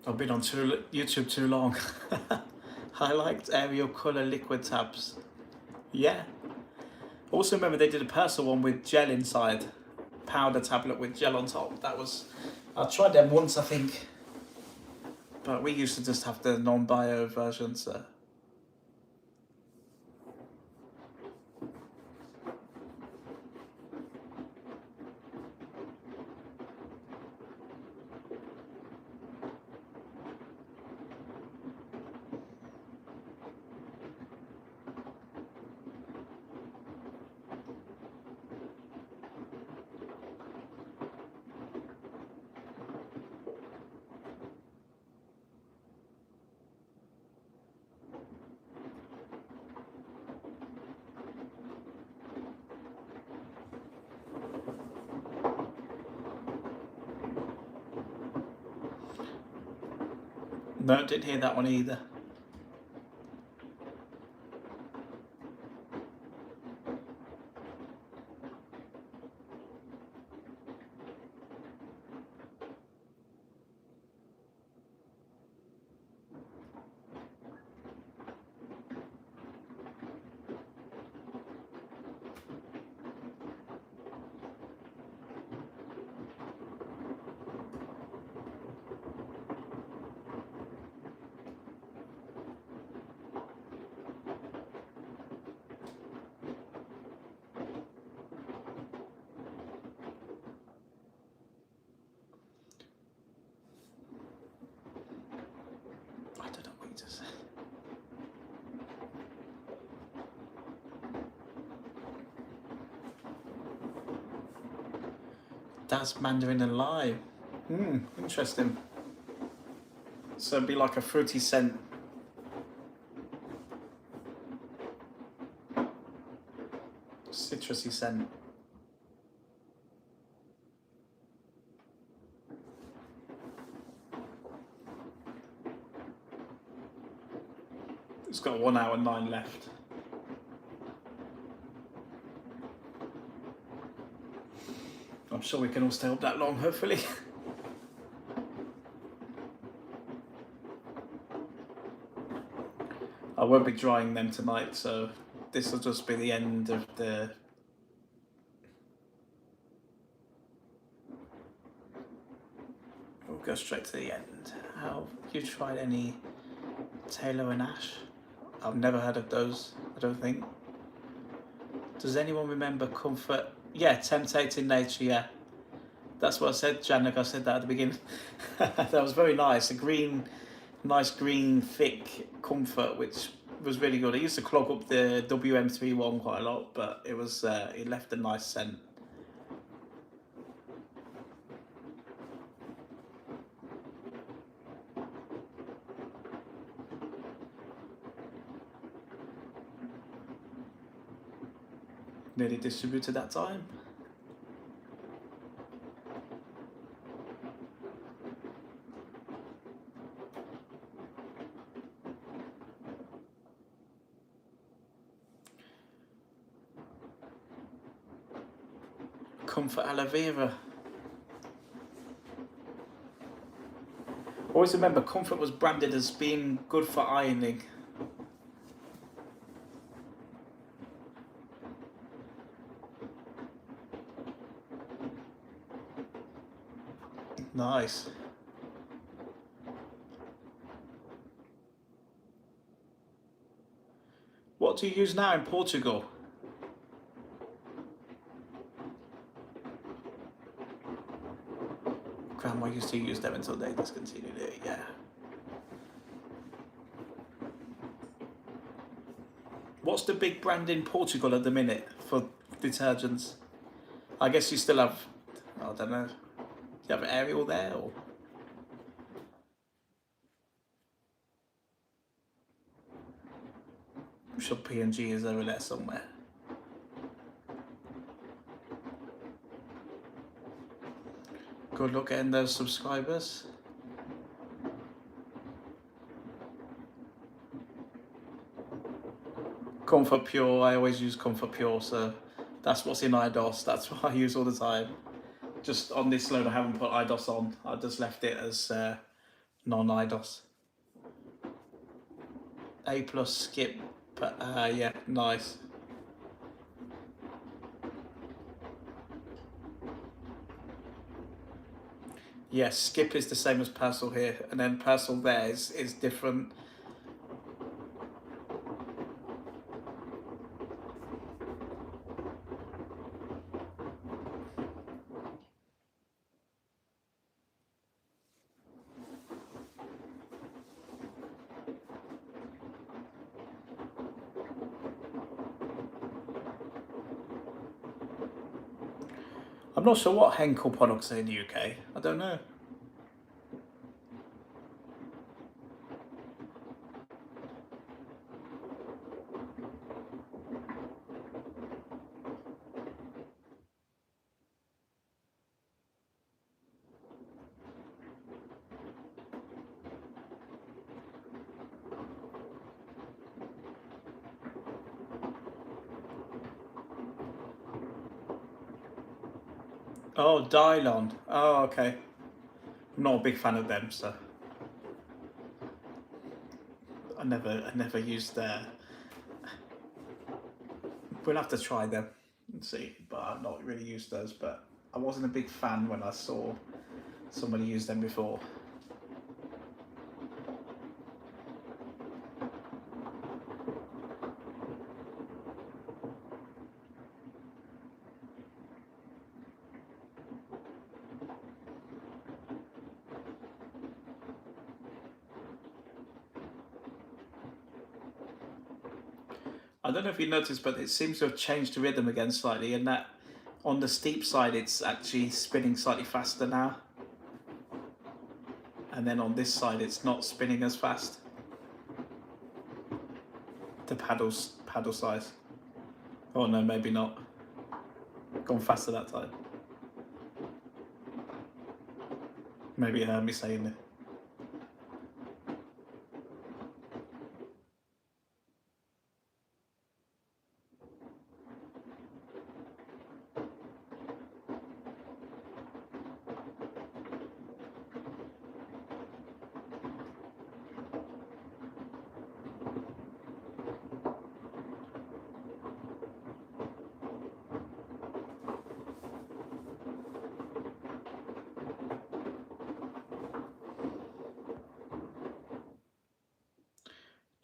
I've been on YouTube too long. I liked Ariel Colour liquid tabs. Yeah. Also remember they did a personal one with gel inside. Powder tablet with gel on top. That was, I tried them once I think. But we used to just have the non-bio version, so. No, didn't hear that one either. I don't know what you just said. That's Mandarin and lime. Interesting. So it'd be like a fruity scent. Citrusy scent. It's got 1 hour 9 left. I'm sure we can all stay up that long, hopefully. I won't be drying them tonight, so this will just be the end of the... We'll go straight to the end. Have you tried any Taylor and Ash? I've never heard of those, I don't think. Does anyone remember Comfort? Yeah, Temptating Nature, yeah. That's what I said, Janik, I said that at the beginning. That was very nice. A green, nice green, thick Comfort, which was really good. It used to clog up the WM31 quite a lot, but it was it left a nice scent. Nearly distributed that time. Comfort aloe vera. Always remember, Comfort was branded as being good for ironing. Nice. What do you use now in Portugal? Grandma used to use them until they discontinued it, yeah. What's the big brand in Portugal at the minute for detergents? I guess you still have, I don't know, do you have Ariel there? Or? I'm sure P&G is over there somewhere. Good luck getting those subscribers. Comfort Pure, I always use Comfort Pure, so that's what's in IDOS, that's what I use all the time. Just on this load I haven't put IDOS on, I just left it as non-IDOS. A plus skip, yeah, nice. Yes, skip is the same as Persil here, and then Persil there is different. I'm not sure what Henkel products are in the UK, I don't know. Oh, Dylon. Oh, okay. I'm not a big fan of them, so I never used their. We'll have to try them and see, but I've not really used those. But I wasn't a big fan when I saw somebody use them before. I don't know if you noticed, but it seems to have changed the rhythm again slightly, and that on the steep side it's actually spinning slightly faster now, and then on this side it's not spinning as fast. The paddle size. Oh no, maybe not. Gone faster that time. Maybe you heard me saying it.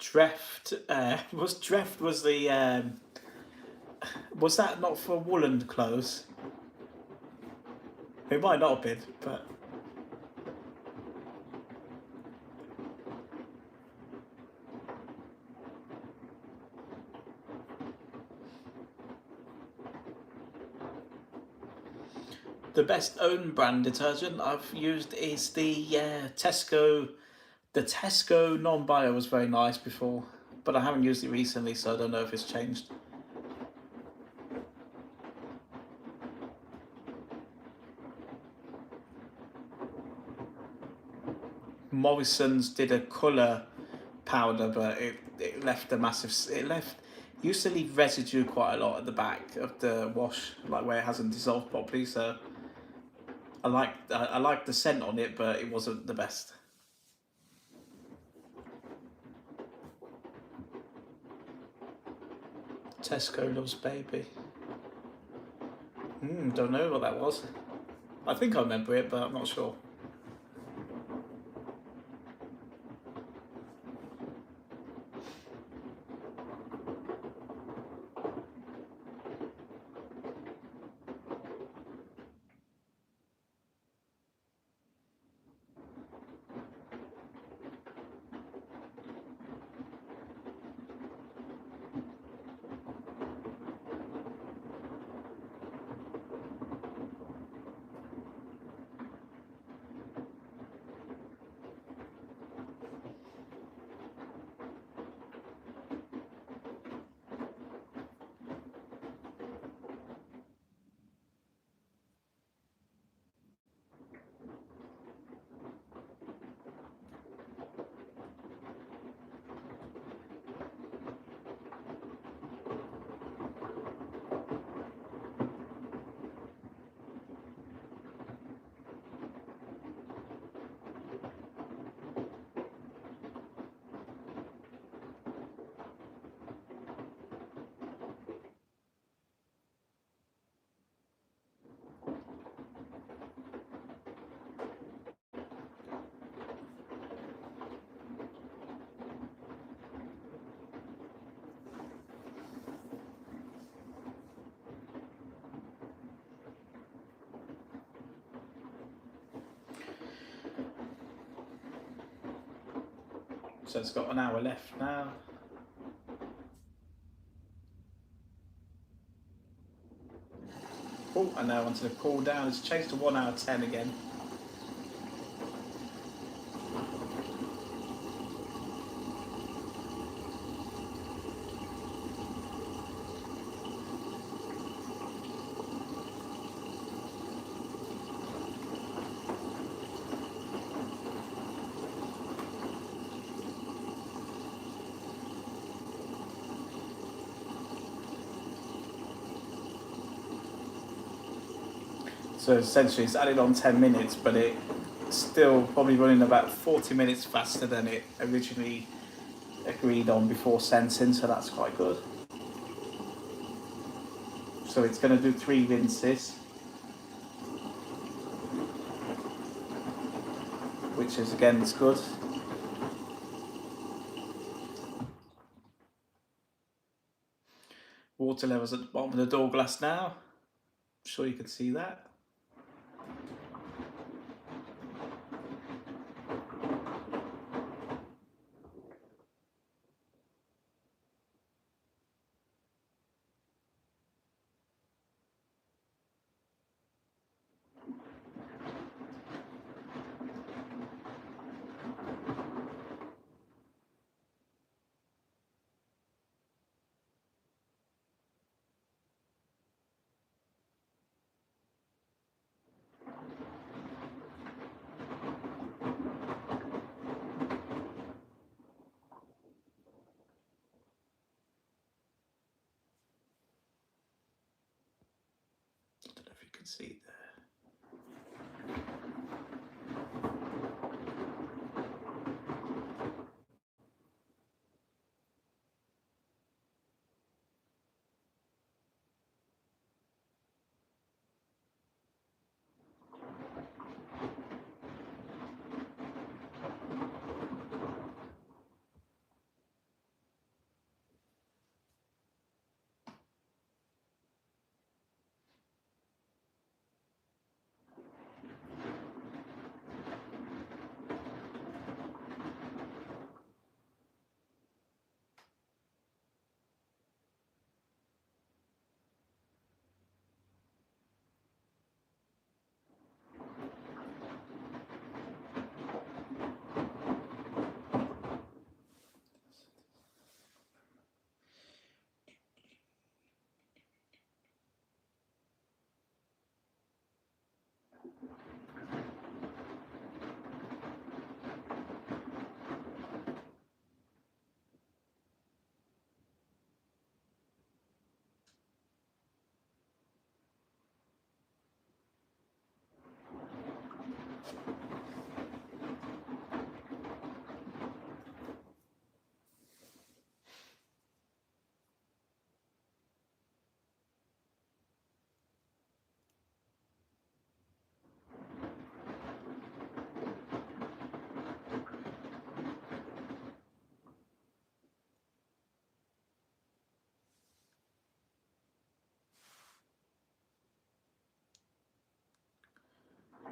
Dreft was the was that not for woolen clothes? It might not have been, but the best own brand detergent I've used is the Tesco. The Tesco non-bio was very nice before, but I haven't used it recently, so I don't know if it's changed. Morrison's did a colour powder, but it left a massive. It used to leave residue quite a lot at the back of the wash, like where it hasn't dissolved properly. So I liked the scent on it, but it wasn't the best. Tesco loves baby. Don't know what that was. I think I remember it, but I'm not sure. So it's got an hour left now. Oh, and now onto the cool down. It's changed to 1 hour 10 again. So essentially it's added on 10 minutes, but it's still probably running about 40 minutes faster than it originally agreed on before sensing, so that's quite good. So it's going to do 3 rinses, which is again is good. Water levels at the bottom of the door glass now. I'm sure you can see that. I don't know if you can see it there.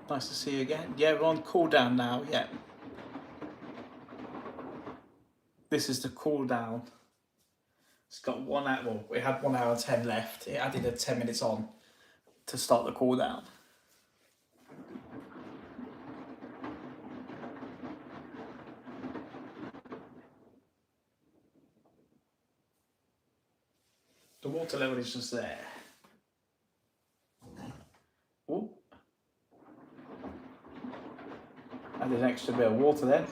Nice to see you again. Yeah, we're on cool down now. Yeah. This is the cool down. It's got 1 hour, well, we had 1 hour and 10 left. It added a 10 minutes on to start the cool down. The water level is just there. Ooh. Added an extra bit of water then.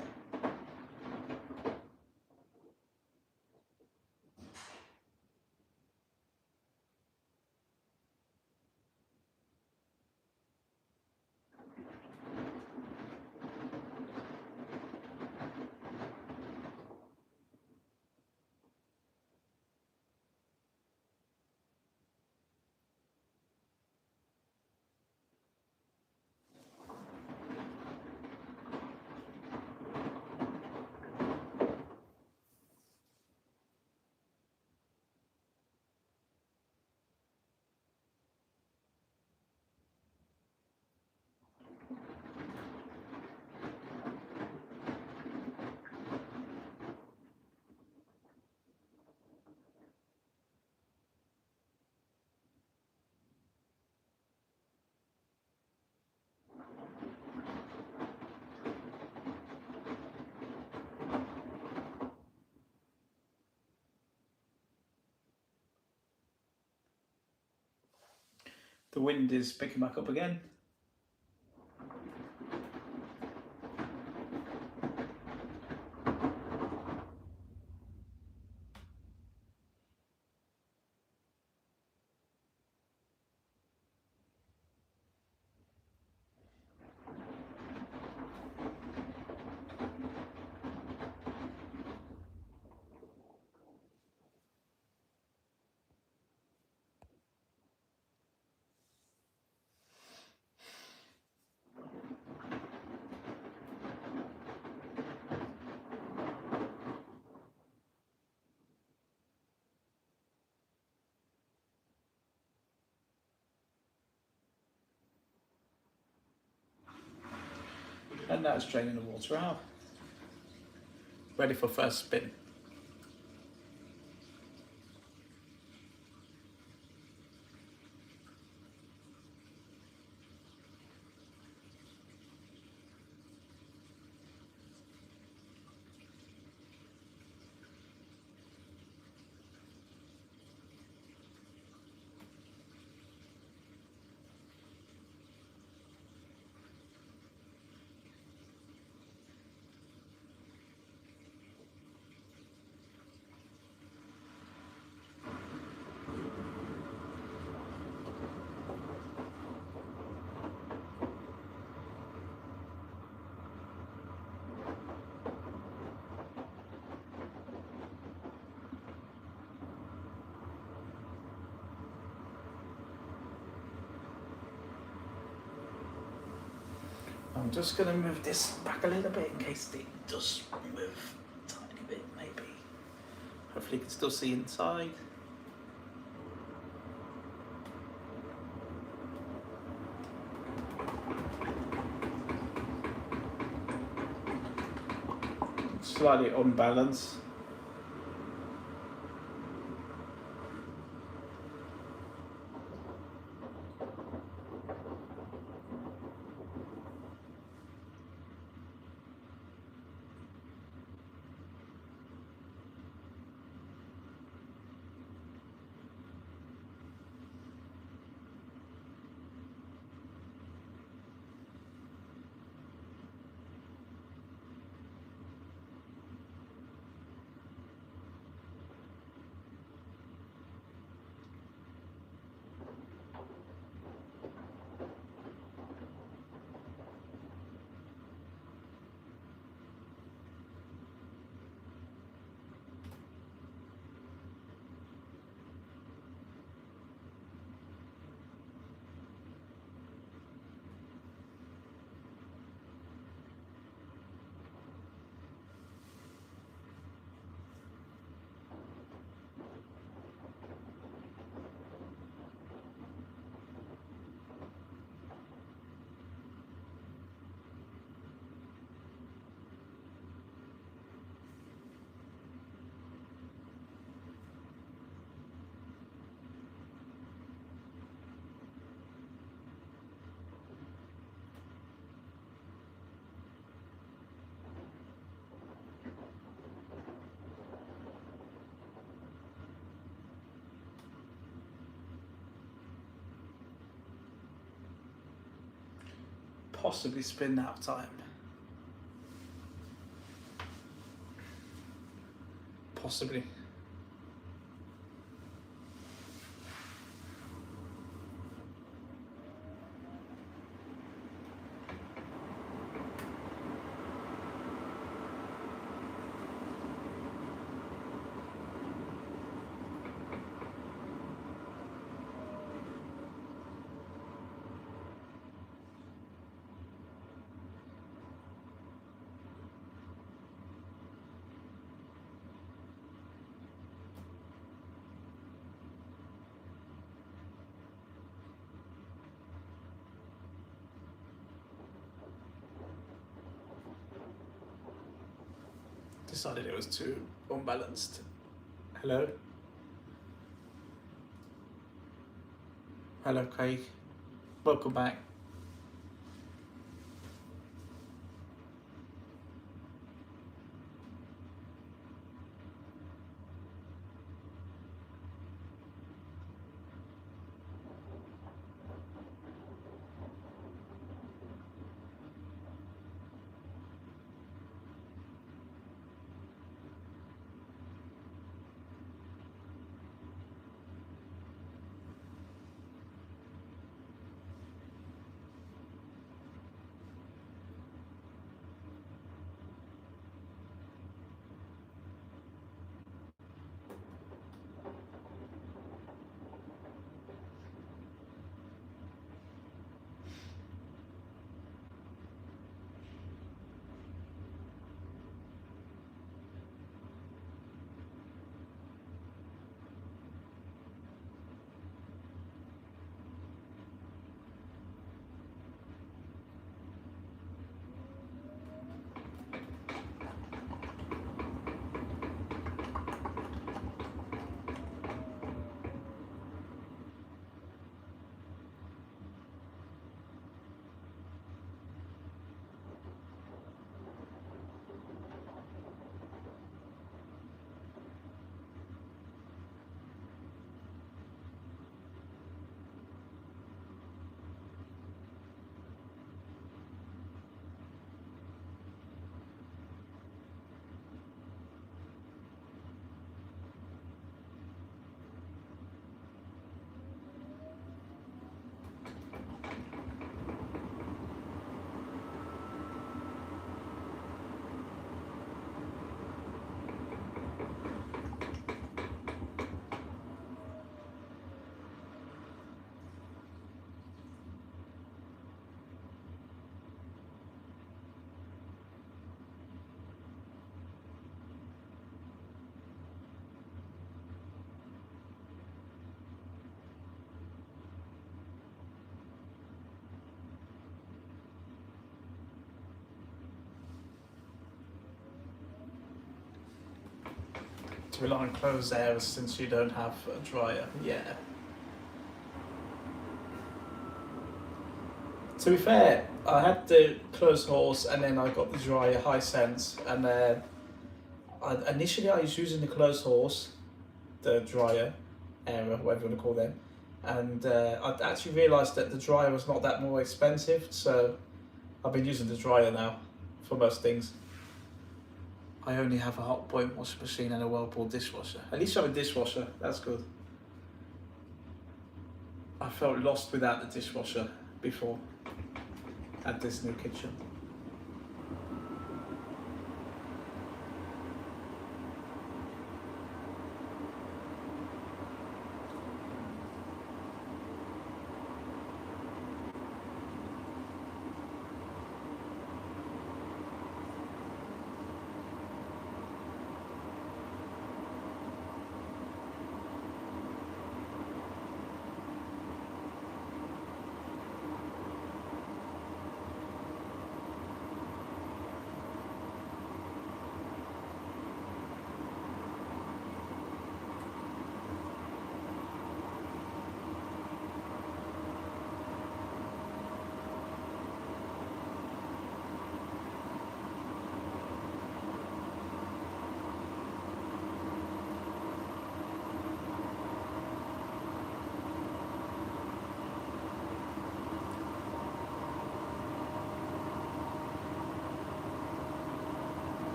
The wind is picking back up again. And now it's draining the water out. Ready for first spin. I'm just going to move this back a little bit in case it does move a tiny bit, maybe. Hopefully you can still see inside. Slightly unbalanced. Possibly spin out of time. Possibly. Decided it was too unbalanced. Hello? Hello, Craig. Welcome back. to rely on clothes there since you don't have a dryer. Yeah. To be fair, I had the clothes horse and then I got the dryer Hisense, and then initially I was using the clothes horse, the dryer, whatever you want to call them, and I actually realised that the dryer was not that more expensive, so I've been using the dryer now for most things. I only have a hot point washing machine and a Whirlpool dishwasher. At least I have a dishwasher, that's good. I felt lost without the dishwasher before at this new kitchen.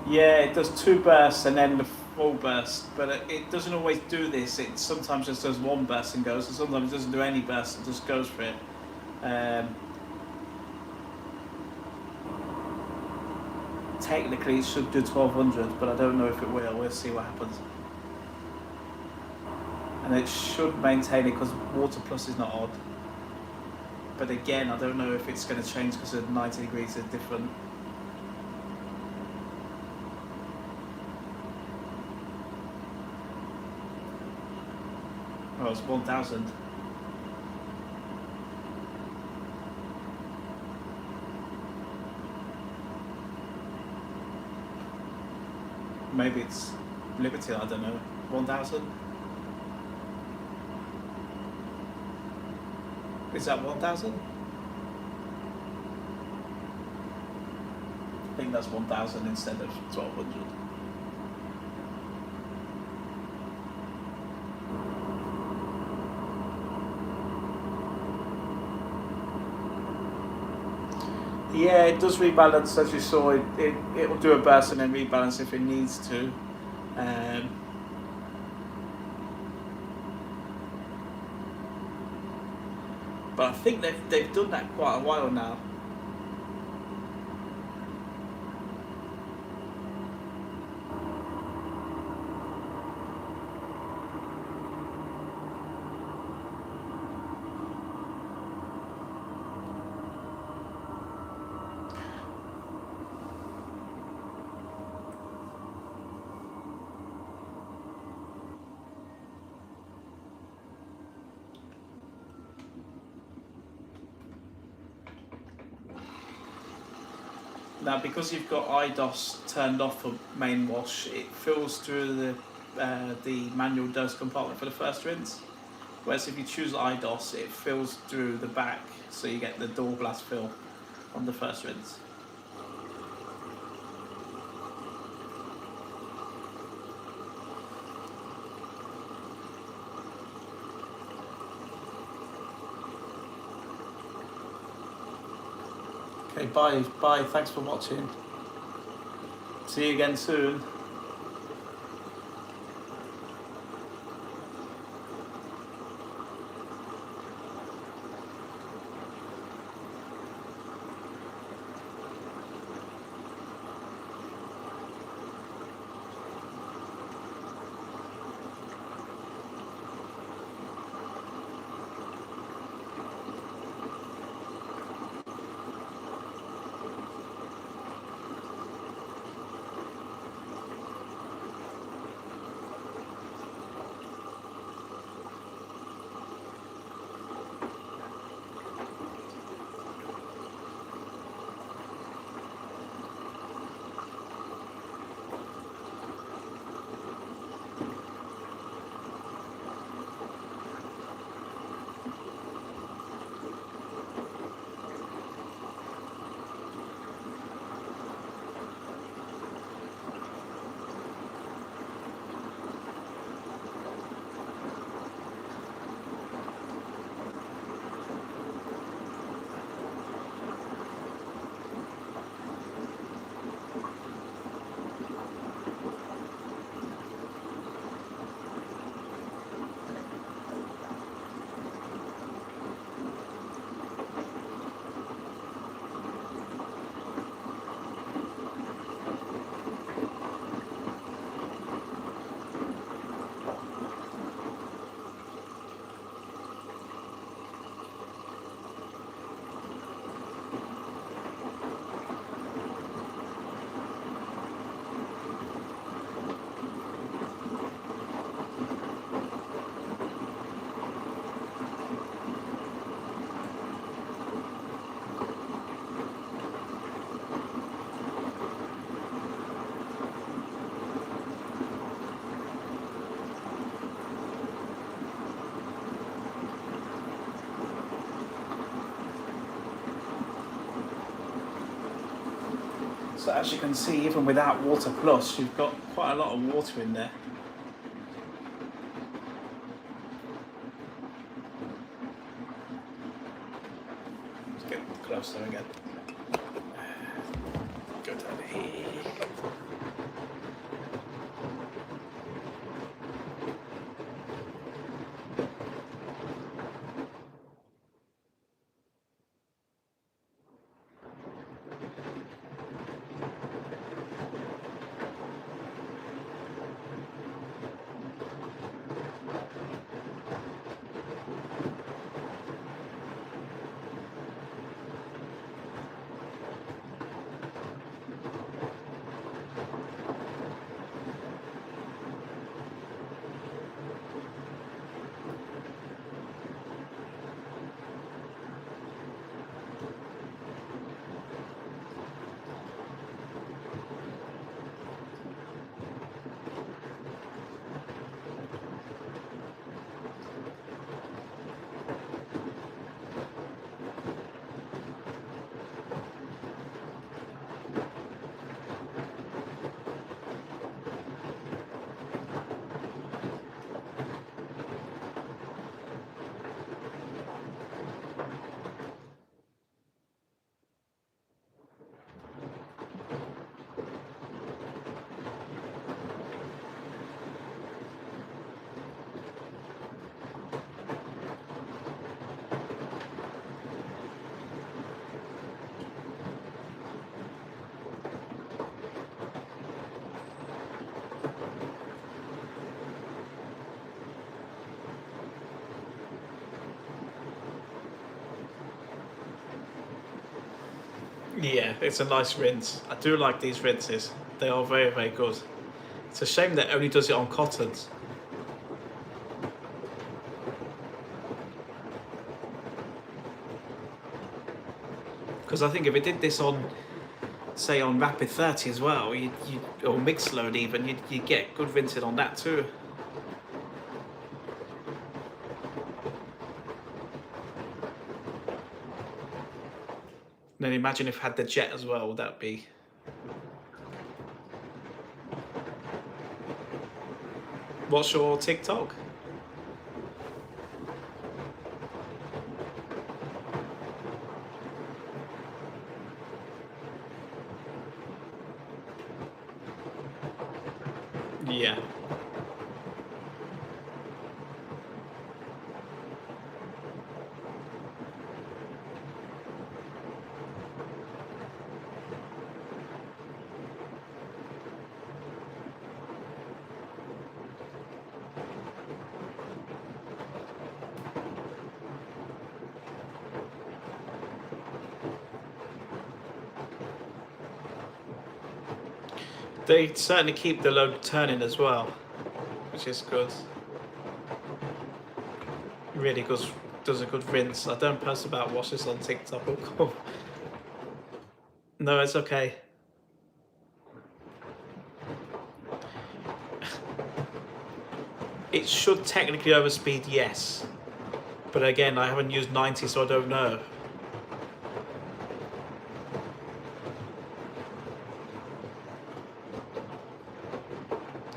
Yeah, it does 2 bursts and then the full burst, but it doesn't always do this. It sometimes just does 1 burst and goes, and sometimes it doesn't do any bursts, it just goes for it. Technically it should do 1200, but I don't know if it will. We'll see what happens. And it should maintain it because water plus is not odd. But again, I don't know if it's going to change because the 90 degrees is different. Oh, it's 1000. Maybe it's Liberty, I don't know. 1000? Is that 1000? I think that's 1000 instead of 1200. Yeah, it does rebalance, as you saw. It will do a burst and then rebalance if it needs to. But I think they've done that quite a while now. Now, because you've got IDOS turned off for main wash, it fills through the manual dose compartment for the first rinse. Whereas if you choose IDOS, it fills through the back, so you get the door blast fill on the first rinse. Okay, bye, thanks for watching. See you again soon. So as you can see, even without Water Plus, you've got quite a lot of water in there. Let's get closer again. Go down here. Yeah, it's a nice rinse. I do like these rinses. They are very, very good. It's a shame that it only does it on cottons. Because I think if it did this on, say, on Rapid 30 as well, or mixed load even, you'd get good rinsing on that too. And then imagine if it had the jet as well, would that be? What's your TikTok? Yeah. They certainly keep the load turning as well, which is good. Really does a good rinse. I don't post about washes on TikTok. No, it's okay. It should technically overspeed, yes. But again, I haven't used 90, so I don't know.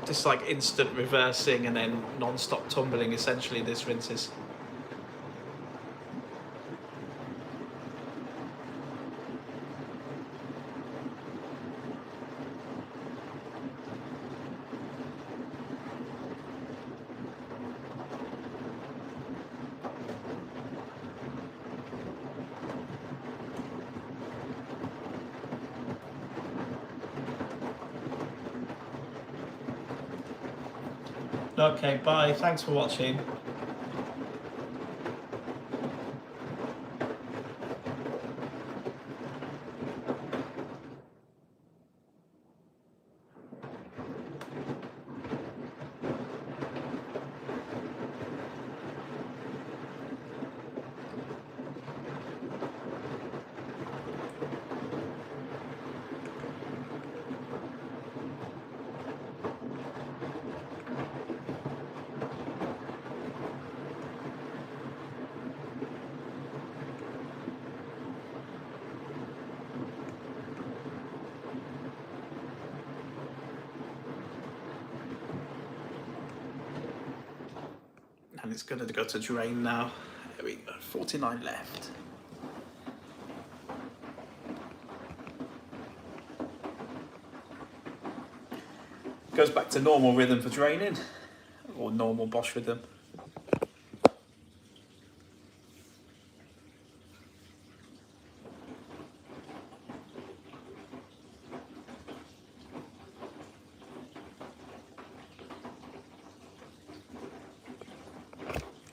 Just like instant reversing and then non-stop tumbling, essentially, this rinses. Okay, bye. Thanks for watching. and it's going to go to drain now. There we go, 49 left. Goes back to normal rhythm for draining, or normal Bosch rhythm.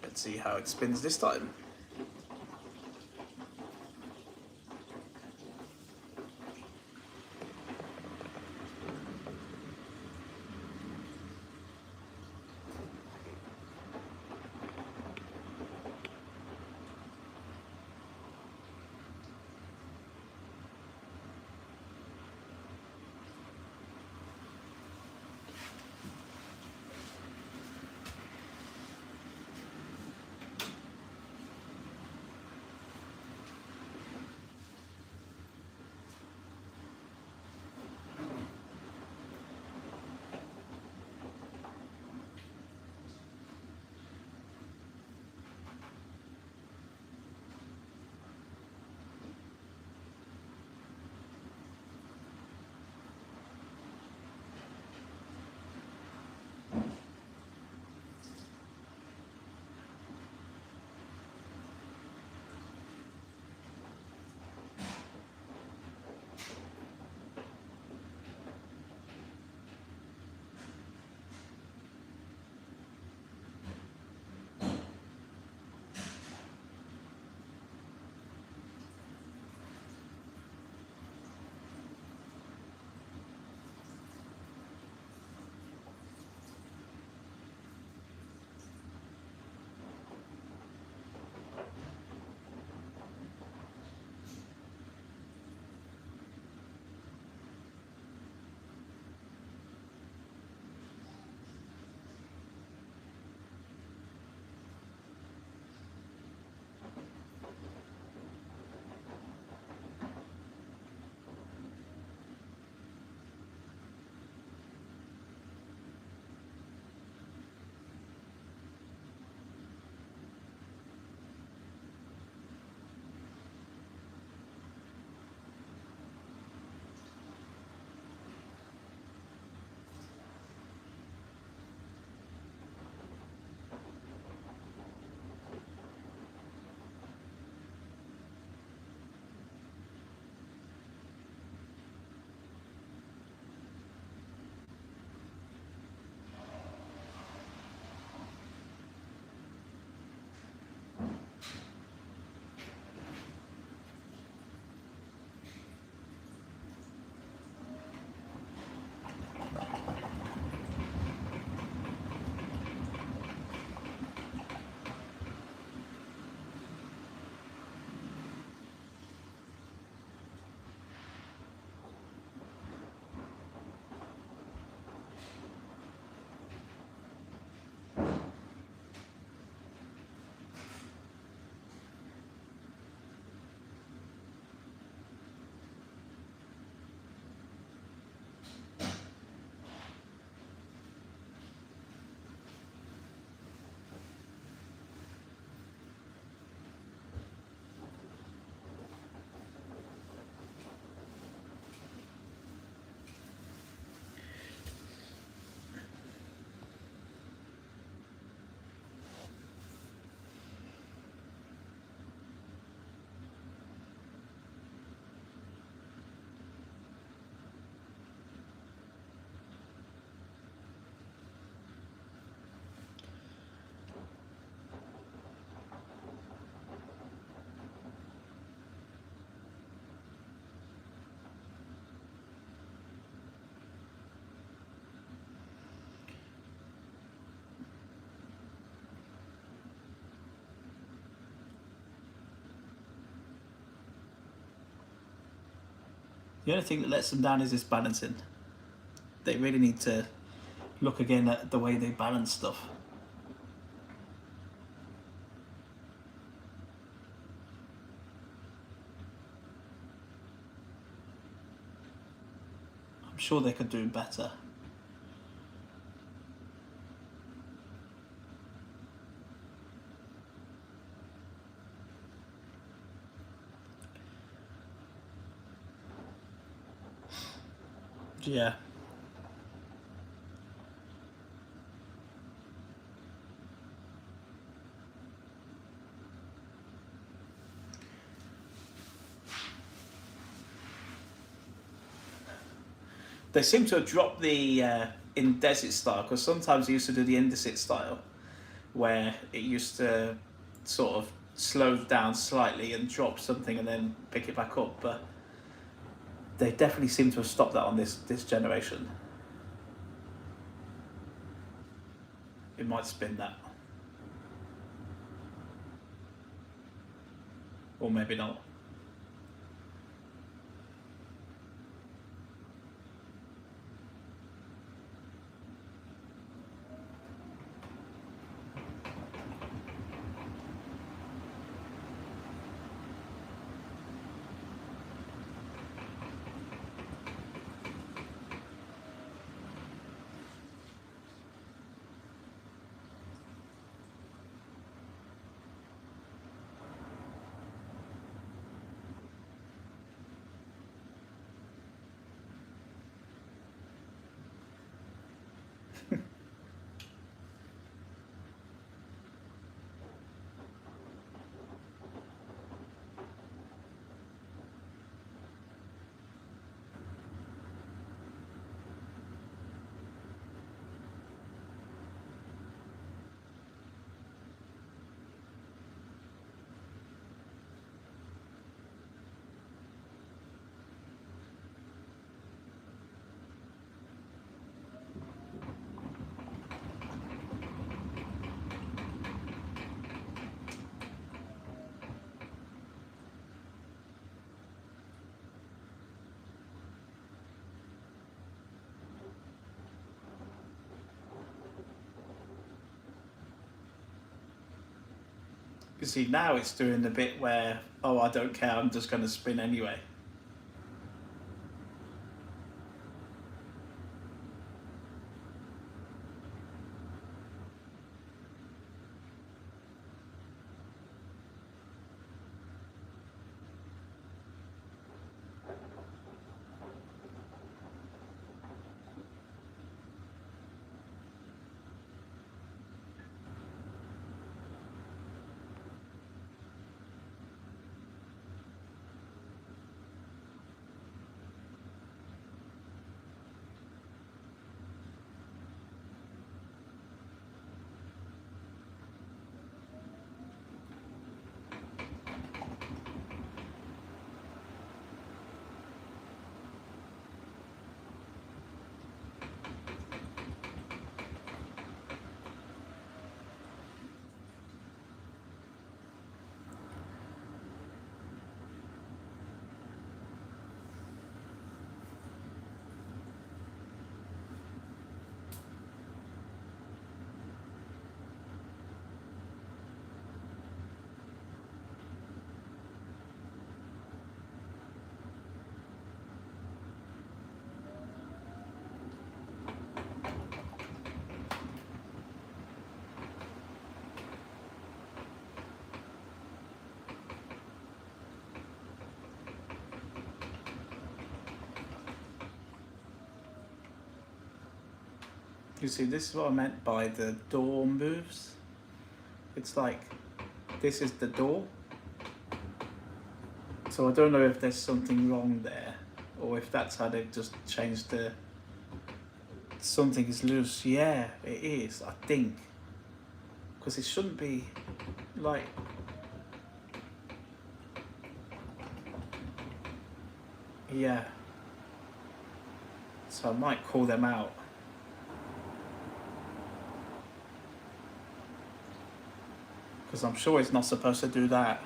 Let's see how it spins this time. The only thing that lets them down is this balancing. They really need to look again at the way they balance stuff. I'm sure they could do better. Yeah. They seem to have dropped the in-desert style, because sometimes they used to do the indesit style, where it used to sort of slow down slightly and drop something and then pick it back up. But they definitely seem to have stopped that on this generation. It might spin that, or maybe not. You see, now it's doing the bit where, oh, I don't care, I'm just going to spin anyway. You see, this is what I meant by the door moves. It's like, this is the door. So I don't know if there's something wrong there, or if that's how they've just changed the... Something is loose. Yeah, it is, I think. Because it shouldn't be, like... Yeah. So I might call them out. Because I'm sure it's not supposed to do that.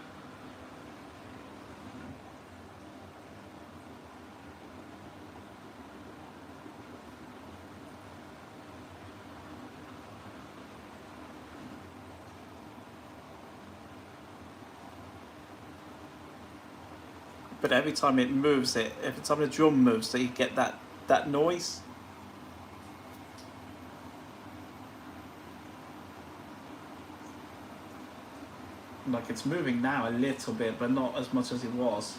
But every time it moves, every time the drum moves, so you get that noise. Like, it's moving now a little bit, but not as much as it was.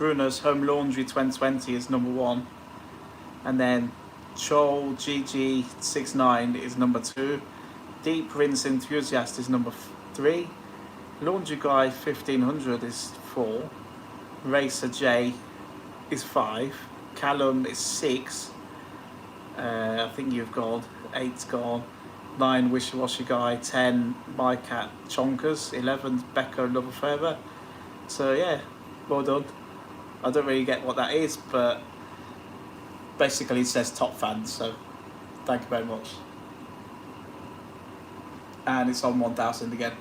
Bruno's Home Laundry 2020 is number 1, and then Chol GG69 is number 2, Deep Rinse Enthusiast is number 3, Laundry Guy 1500 is 4, Racer J is 5, Callum is 6, I think you've gone, 8's gone, 9 Wishy Washy Guy, 10 My Cat Chonkers, 11 Becco Lover Forever. So yeah, well done. I don't really get what that is, but basically it says top fans, so thank you very much. And it's on 1000 again.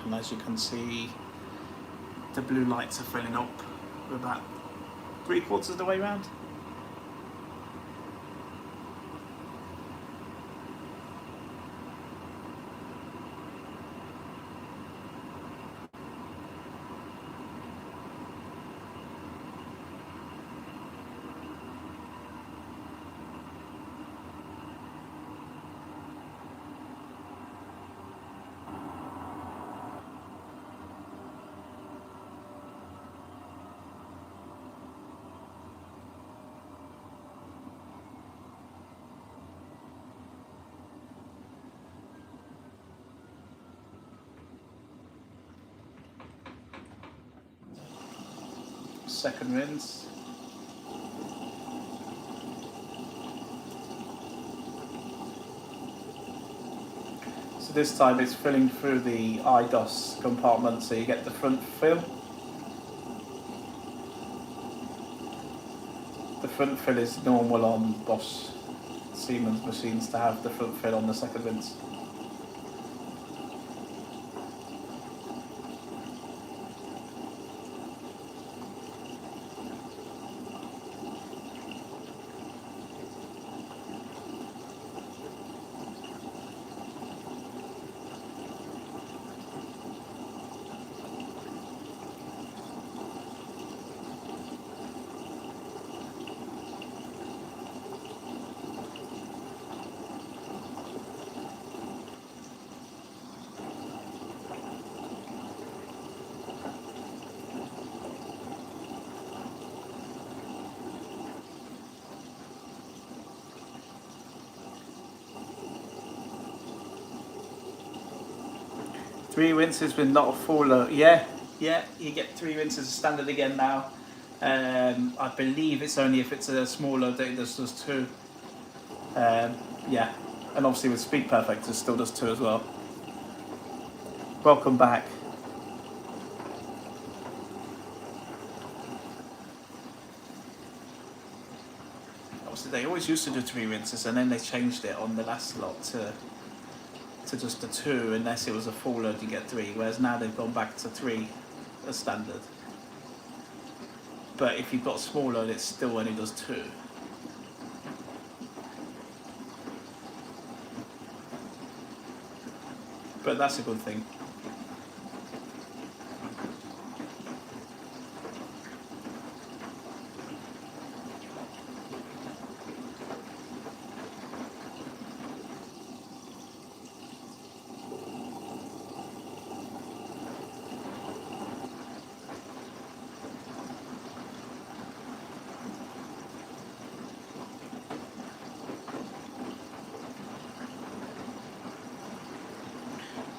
And as you can see, the blue lights are filling up. We're about 3/4 of the way round. Second rinse. So this time it's filling through the IDOS compartment, so you get the front fill. The front fill is normal on Bosch Siemens machines to have the front fill on the second rinse. Three rinses with not a full load. Yeah, you get 3 rinses as standard again now. I believe it's only if it's a small load that it does 2. Yeah, and obviously with Speed Perfect it still does 2 as well. Welcome back. Obviously they always used to do 3 rinses, and then they changed it on the last lot to just a 2, unless it was a full load you get 3, whereas now they've gone back to 3 as standard. But if you've got a small load, it still only does 2. But that's a good thing.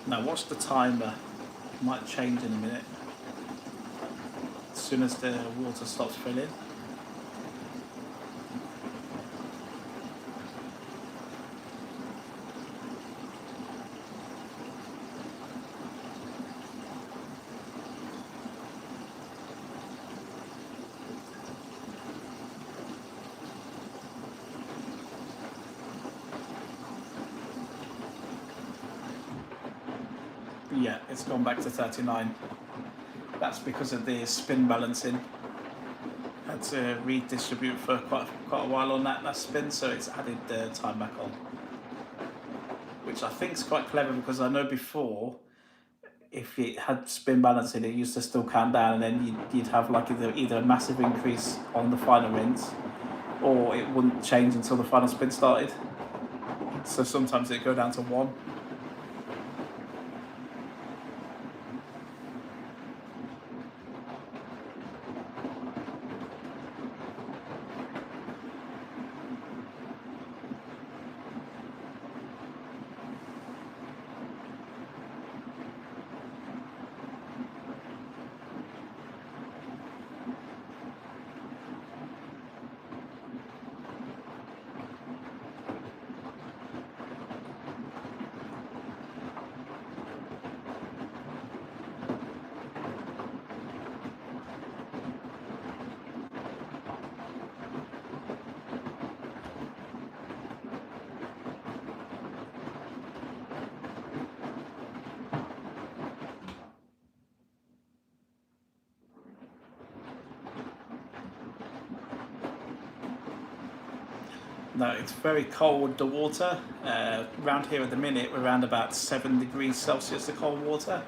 Now watch the timer, it might change in a minute, as soon as the water stops filling. Yeah, it's gone back to 39. That's because of the spin balancing. Had to redistribute for quite a while on that spin, so it's added the time back on. Which I think is quite clever, because I know before if it had spin balancing, it used to still count down, and then you'd have like either a massive increase on the final rinse, or it wouldn't change until the final spin started. So sometimes it'd go down to 1. No, it's very cold, the water. Around here at the minute, we're around about 7 degrees Celsius, the cold water.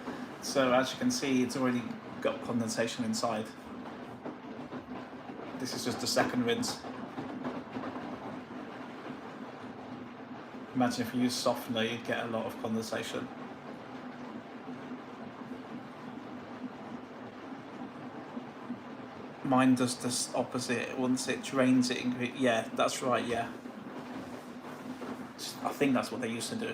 So as you can see, it's already got condensation inside. This is just the second rinse. Imagine if you use softener, you'd get a lot of condensation. Mine does this opposite. Once it drains it, yeah, that's right, yeah. I think that's what they used to do.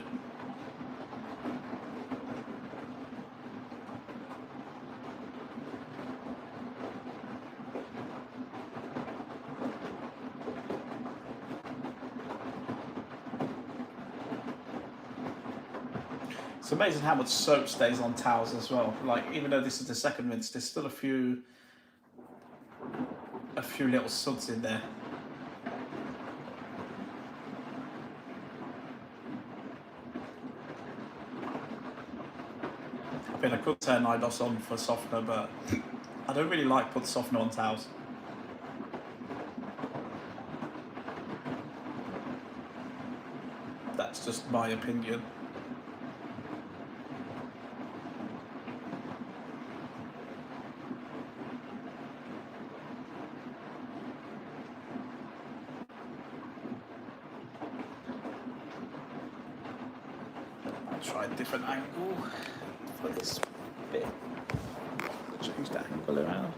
It's amazing how much soap stays on towels as well. Like, even though this is the second rinse, there's still a few little suds in there. I mean, I could turn IDOS on for softener, but I don't really like putting softener on towels. That's just my opinion. Try a different angle for this bit. Change the angle around.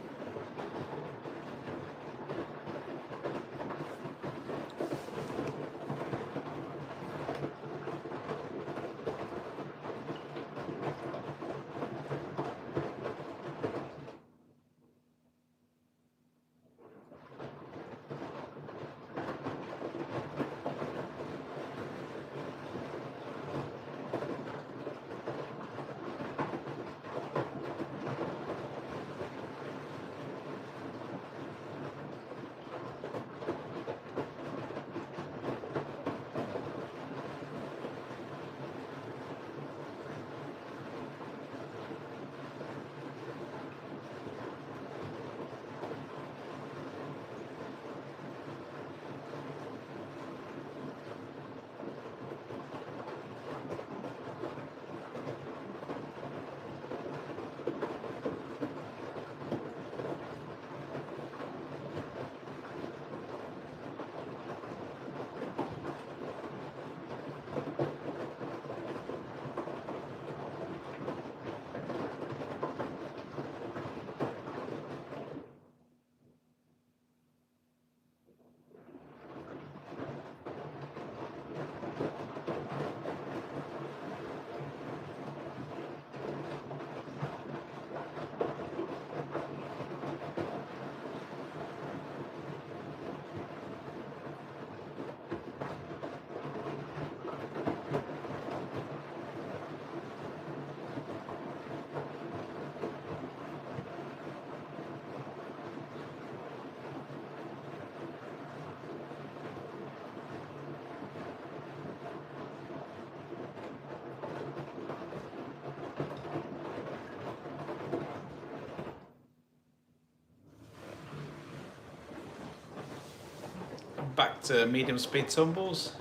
Back to medium speed tumbles,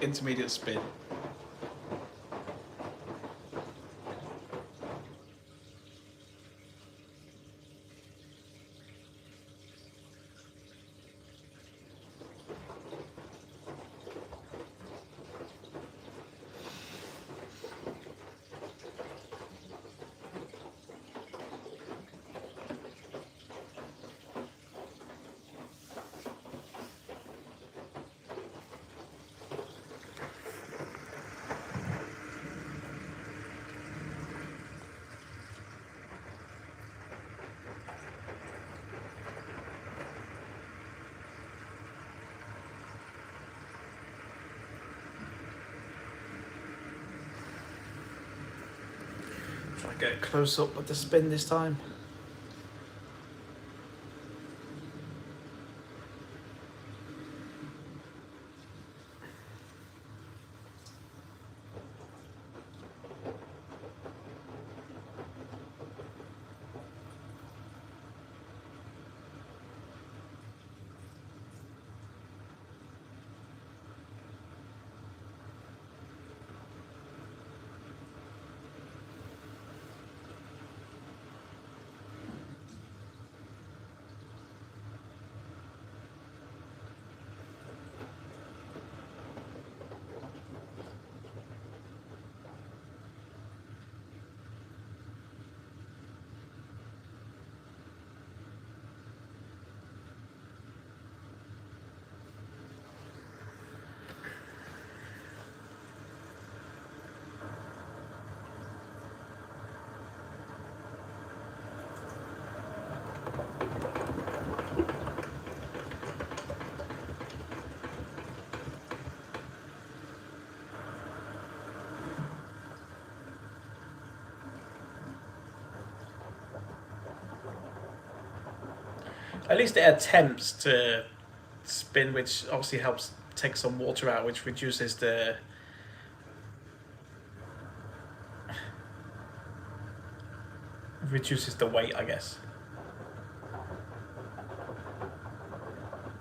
intermediate speed. Get close up with the spin this time. At least it attempts to spin, which obviously helps take some water out, which reduces the weight, I guess.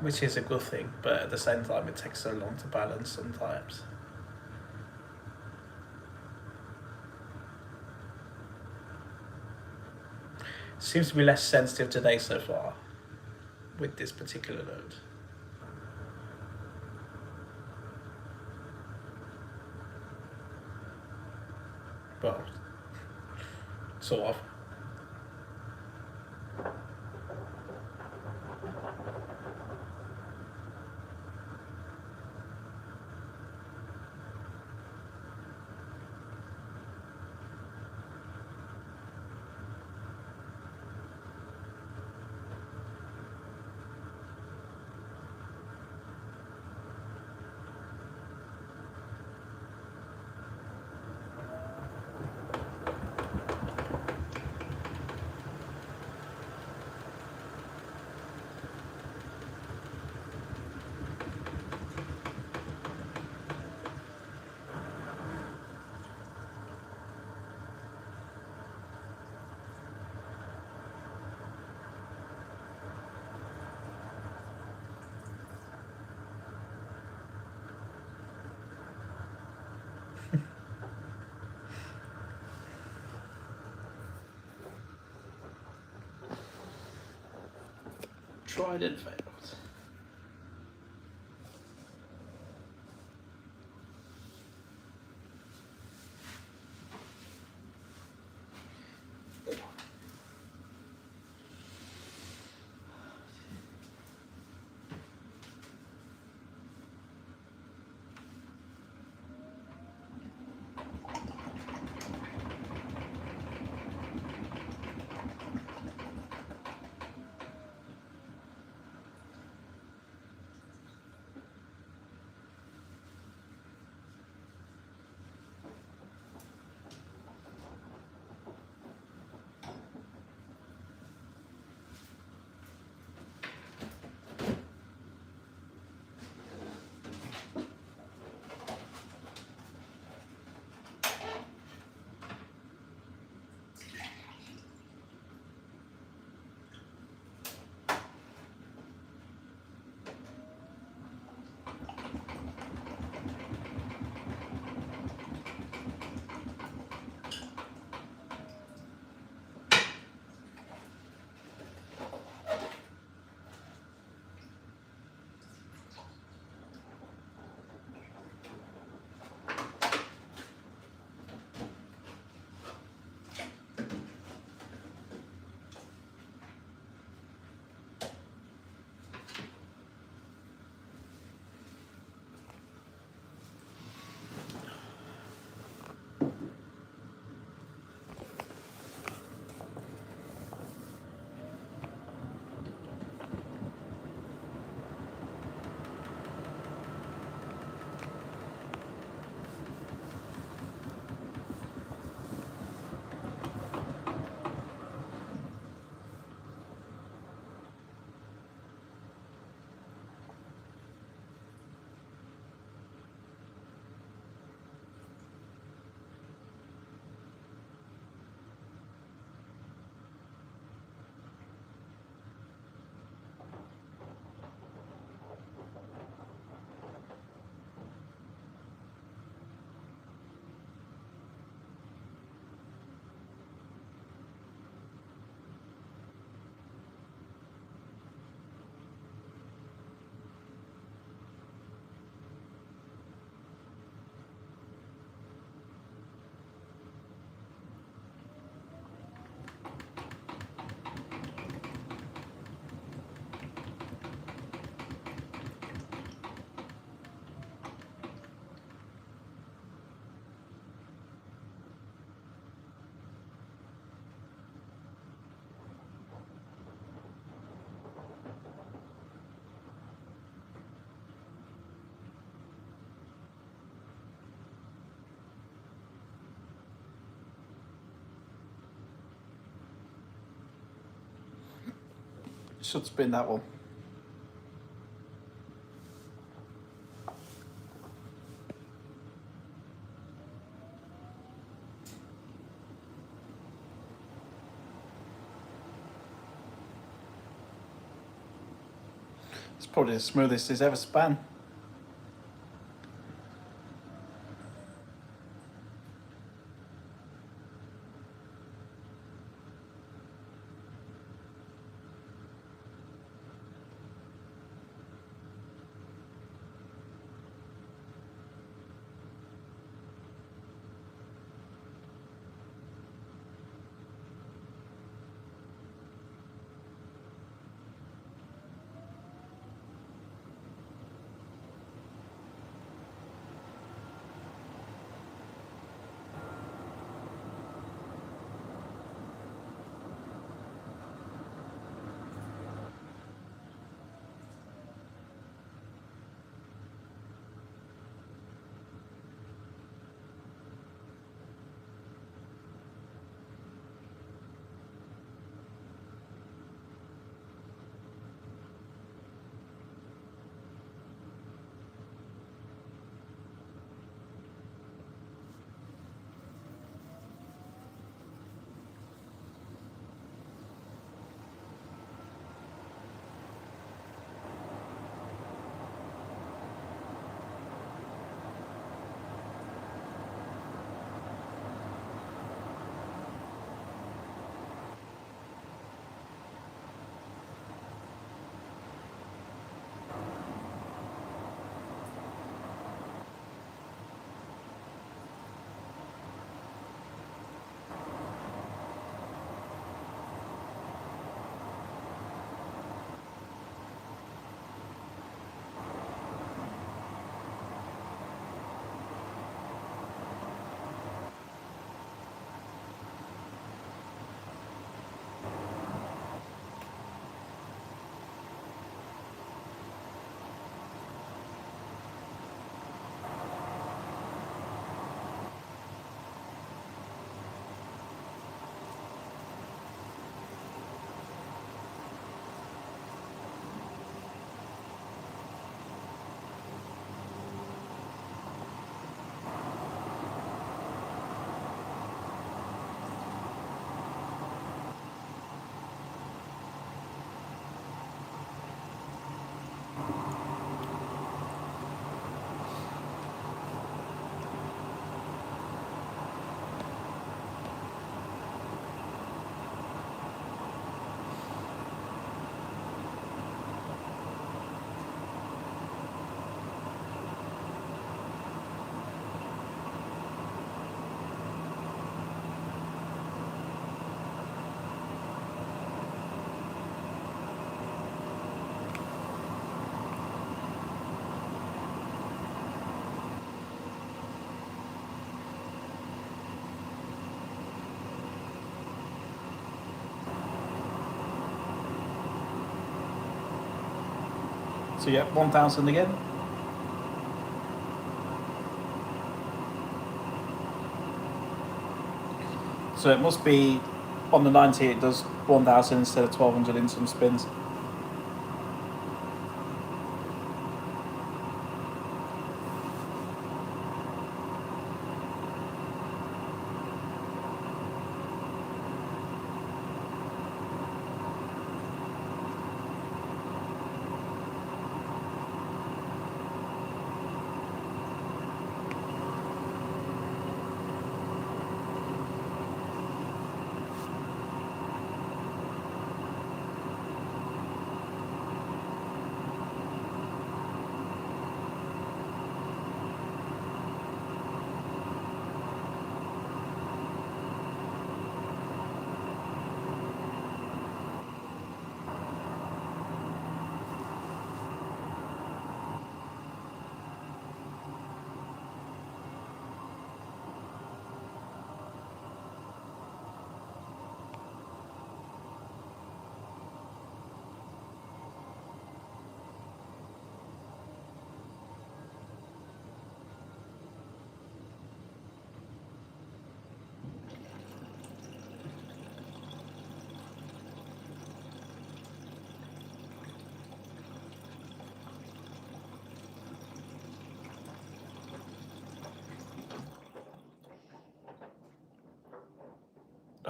Which is a good thing, but at the same time it takes so long to balance sometimes. Seems to be less sensitive today so far with this particular load. Well, sort of. Tried and failed. Should spin that one. It's probably the smoothest it's ever span. So yeah, 1000 again. So it must be on the 90 it does 1000 instead of 1200 in some spins.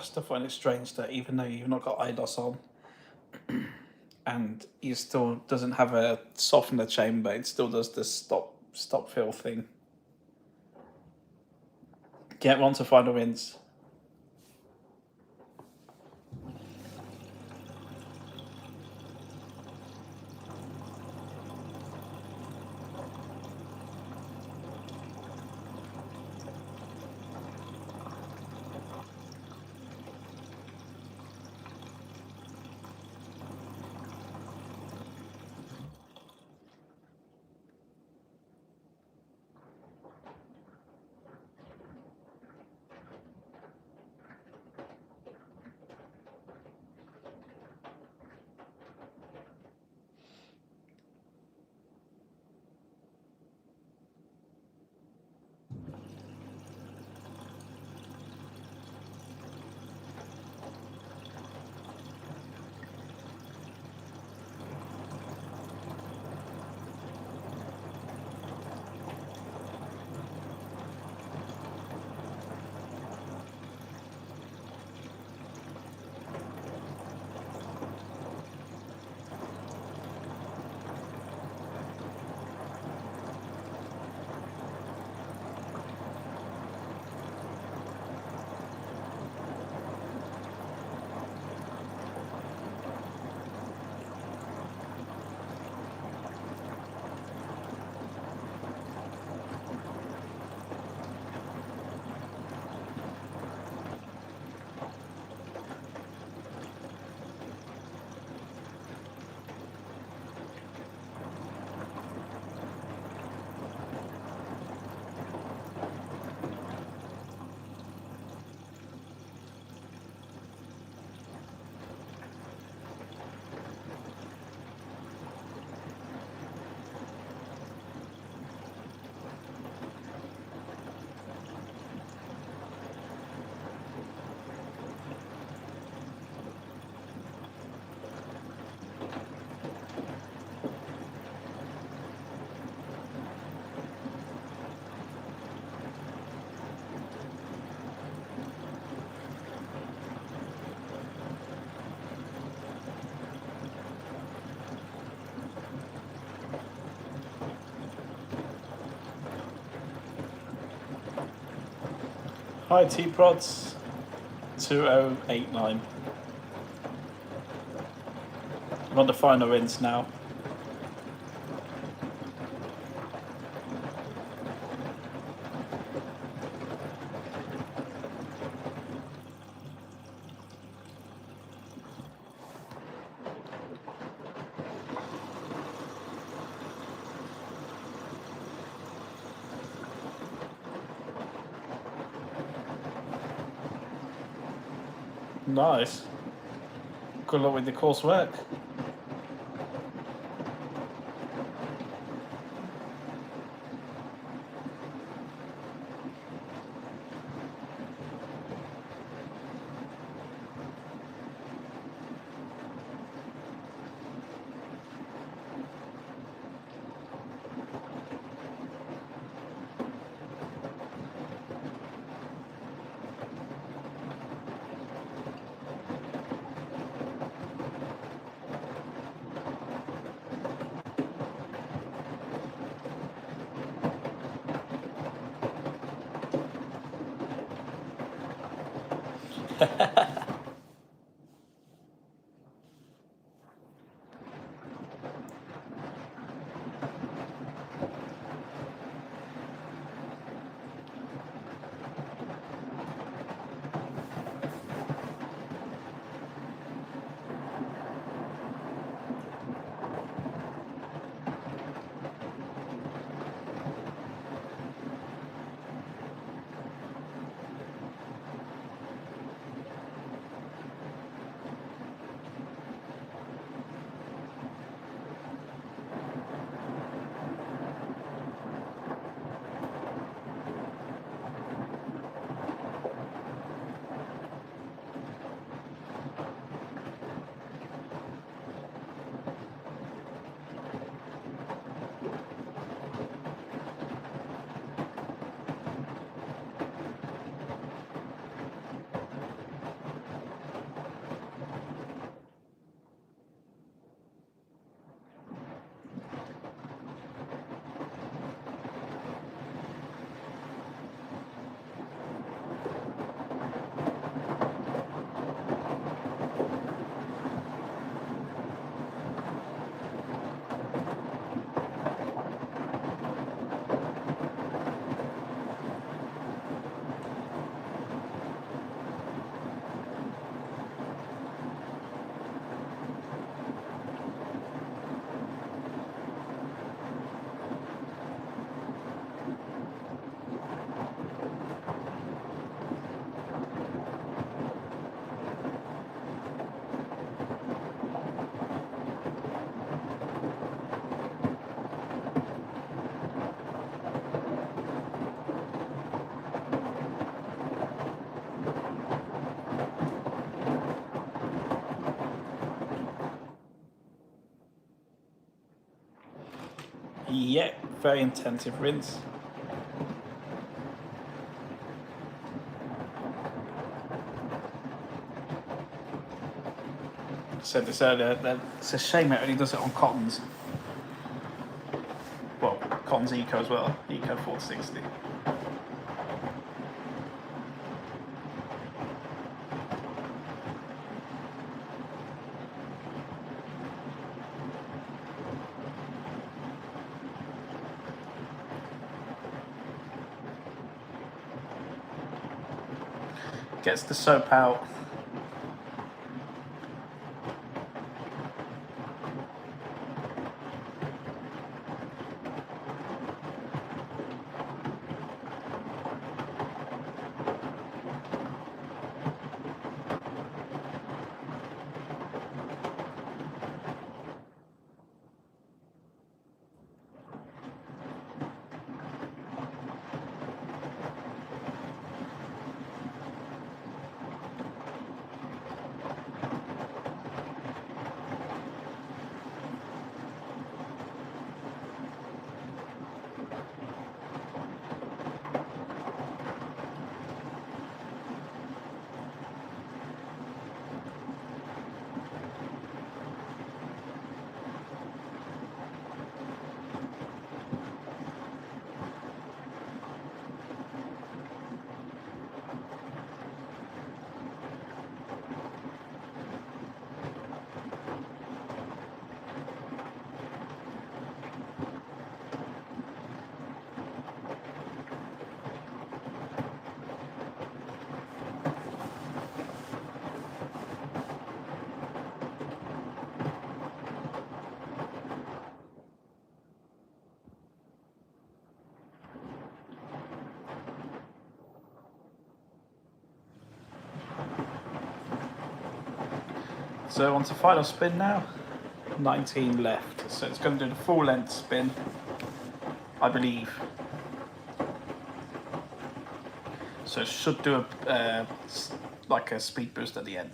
I still find it strange that even though you've not got IDOS on, and you still doesn't have a softener chamber, it still does this stop fill thing. Get one to final rinse. Hi T-Prods 2089. I'm on the final rinse now. Nice. Good luck with the coursework. Yeah, very intensive rinse. I said this earlier, that it's a shame it only does it on cottons. Well, Cotton's Eco as well, Eco 460. Gets the soap out. So on to final spin now. 19 left. So it's going to do the full length spin, I believe. So it should do a like a speed boost at the end.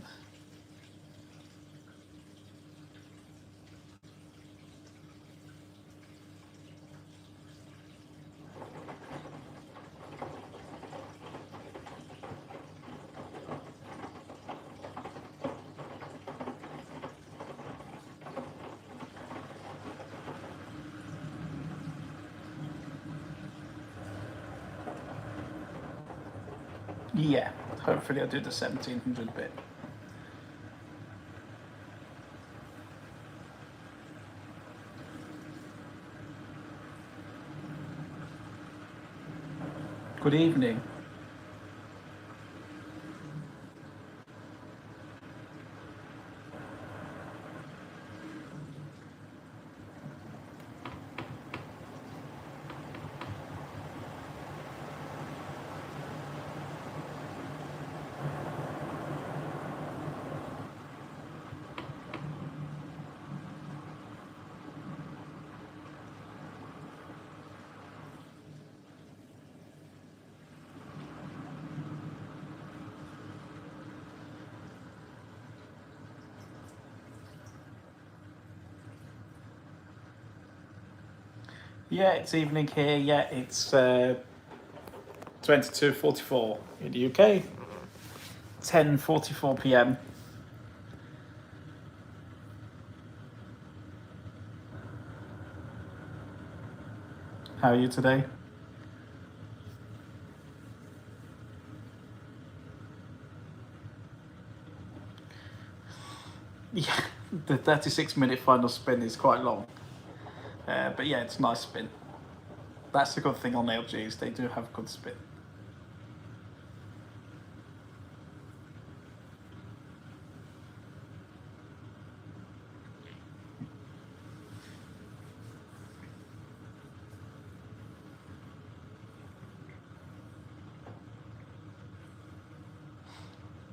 Yeah, hopefully I'll do the 1700 bit. Good evening. Yeah, it's evening here. Yeah, it's 22:44 in the UK. 10:44 p.m. How are you today? Yeah, the 36-minute final spin is quite long. But yeah, it's a nice spin. That's the good thing on LGs, they do have good spin.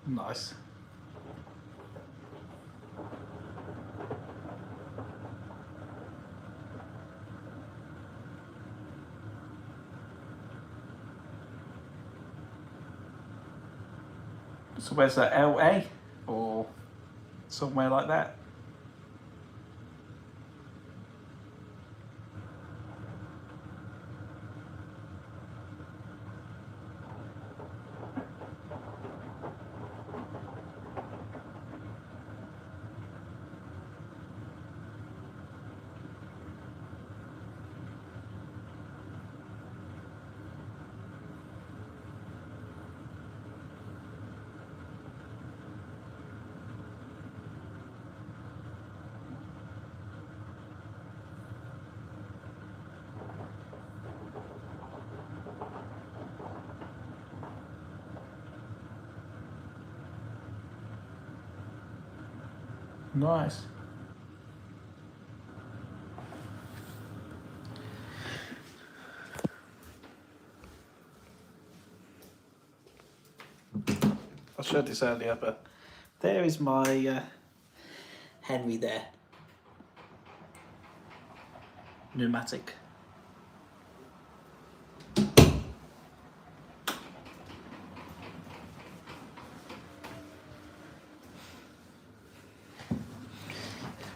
Nice. So where's that, LA? Or somewhere like that? Nice. I showed this earlier, but there is my Henry there. Pneumatic.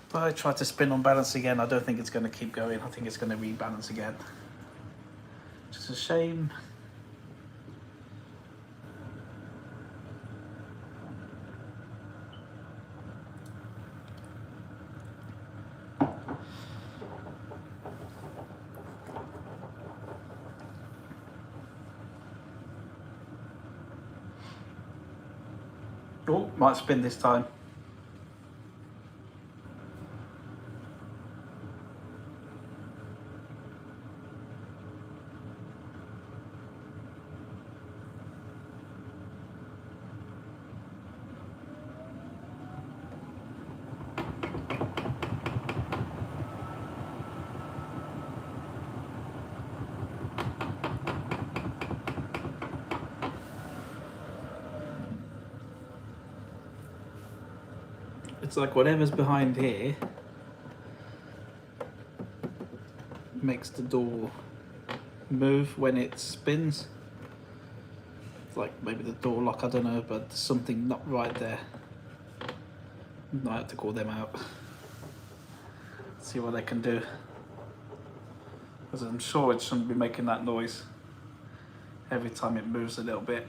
But I tried to spin on balance again. I don't think it's going to keep going. I think it's going to rebalance again. Just a shame. Oh, might spin this time. It's like whatever's behind here makes the door move when it spins. It's like maybe the door lock, I don't know, but there's something not right there. I have to call them out. See what they can do. Because I'm sure it shouldn't be making that noise every time it moves a little bit.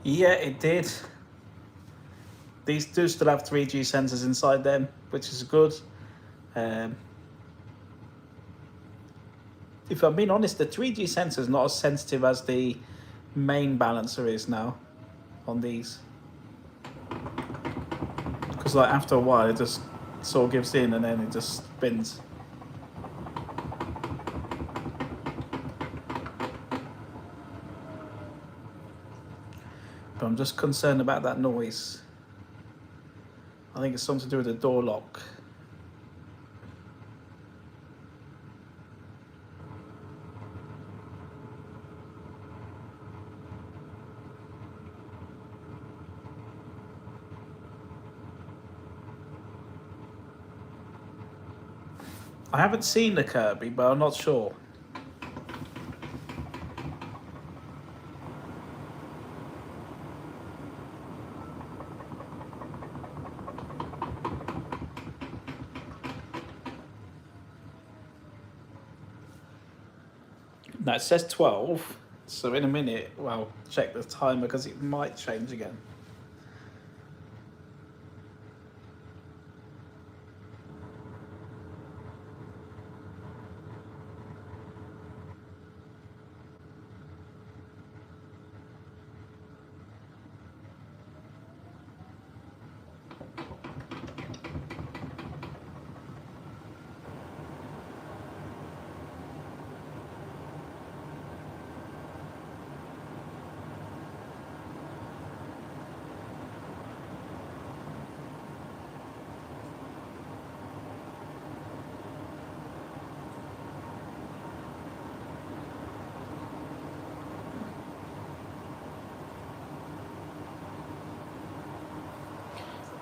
Yeah, it did. These do still have 3G sensors inside them, which is good. If I'm being honest, the 3G sensor is not as sensitive as the main balancer is now on these. Because like after a while it just sort of gives in and then it just spins. But I'm just concerned about that noise. I think it's something to do with the door lock. I haven't seen the Kirby, but I'm not sure. Now it says 12, so in a minute, well, check the timer because it might change again.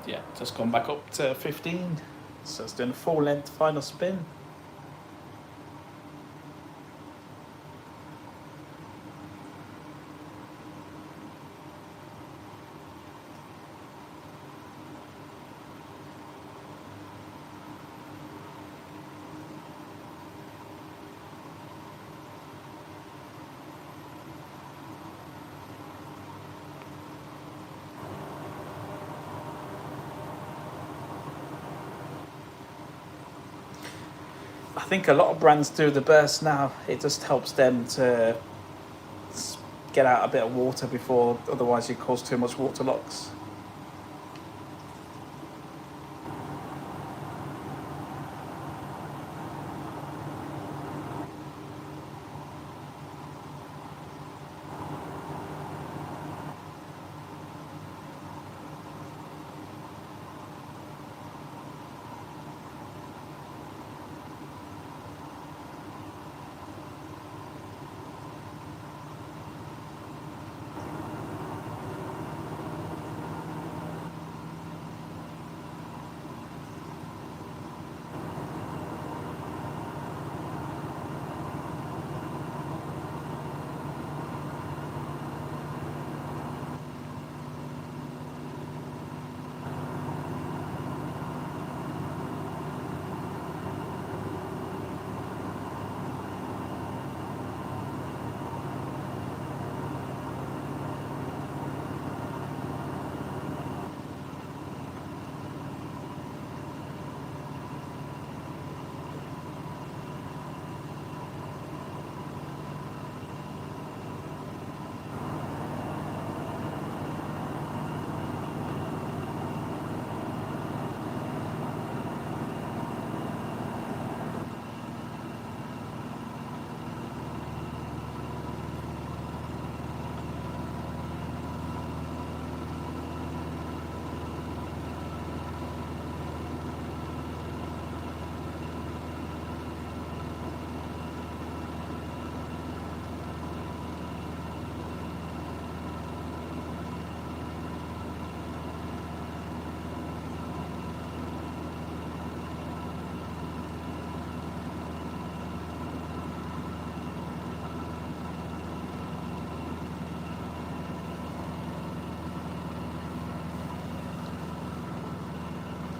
Yeah, just gone back up to 15. So it's doing a full length final spin. I think a lot of brands do the burst now. It just helps them to get out a bit of water before, otherwise you cause too much water loss.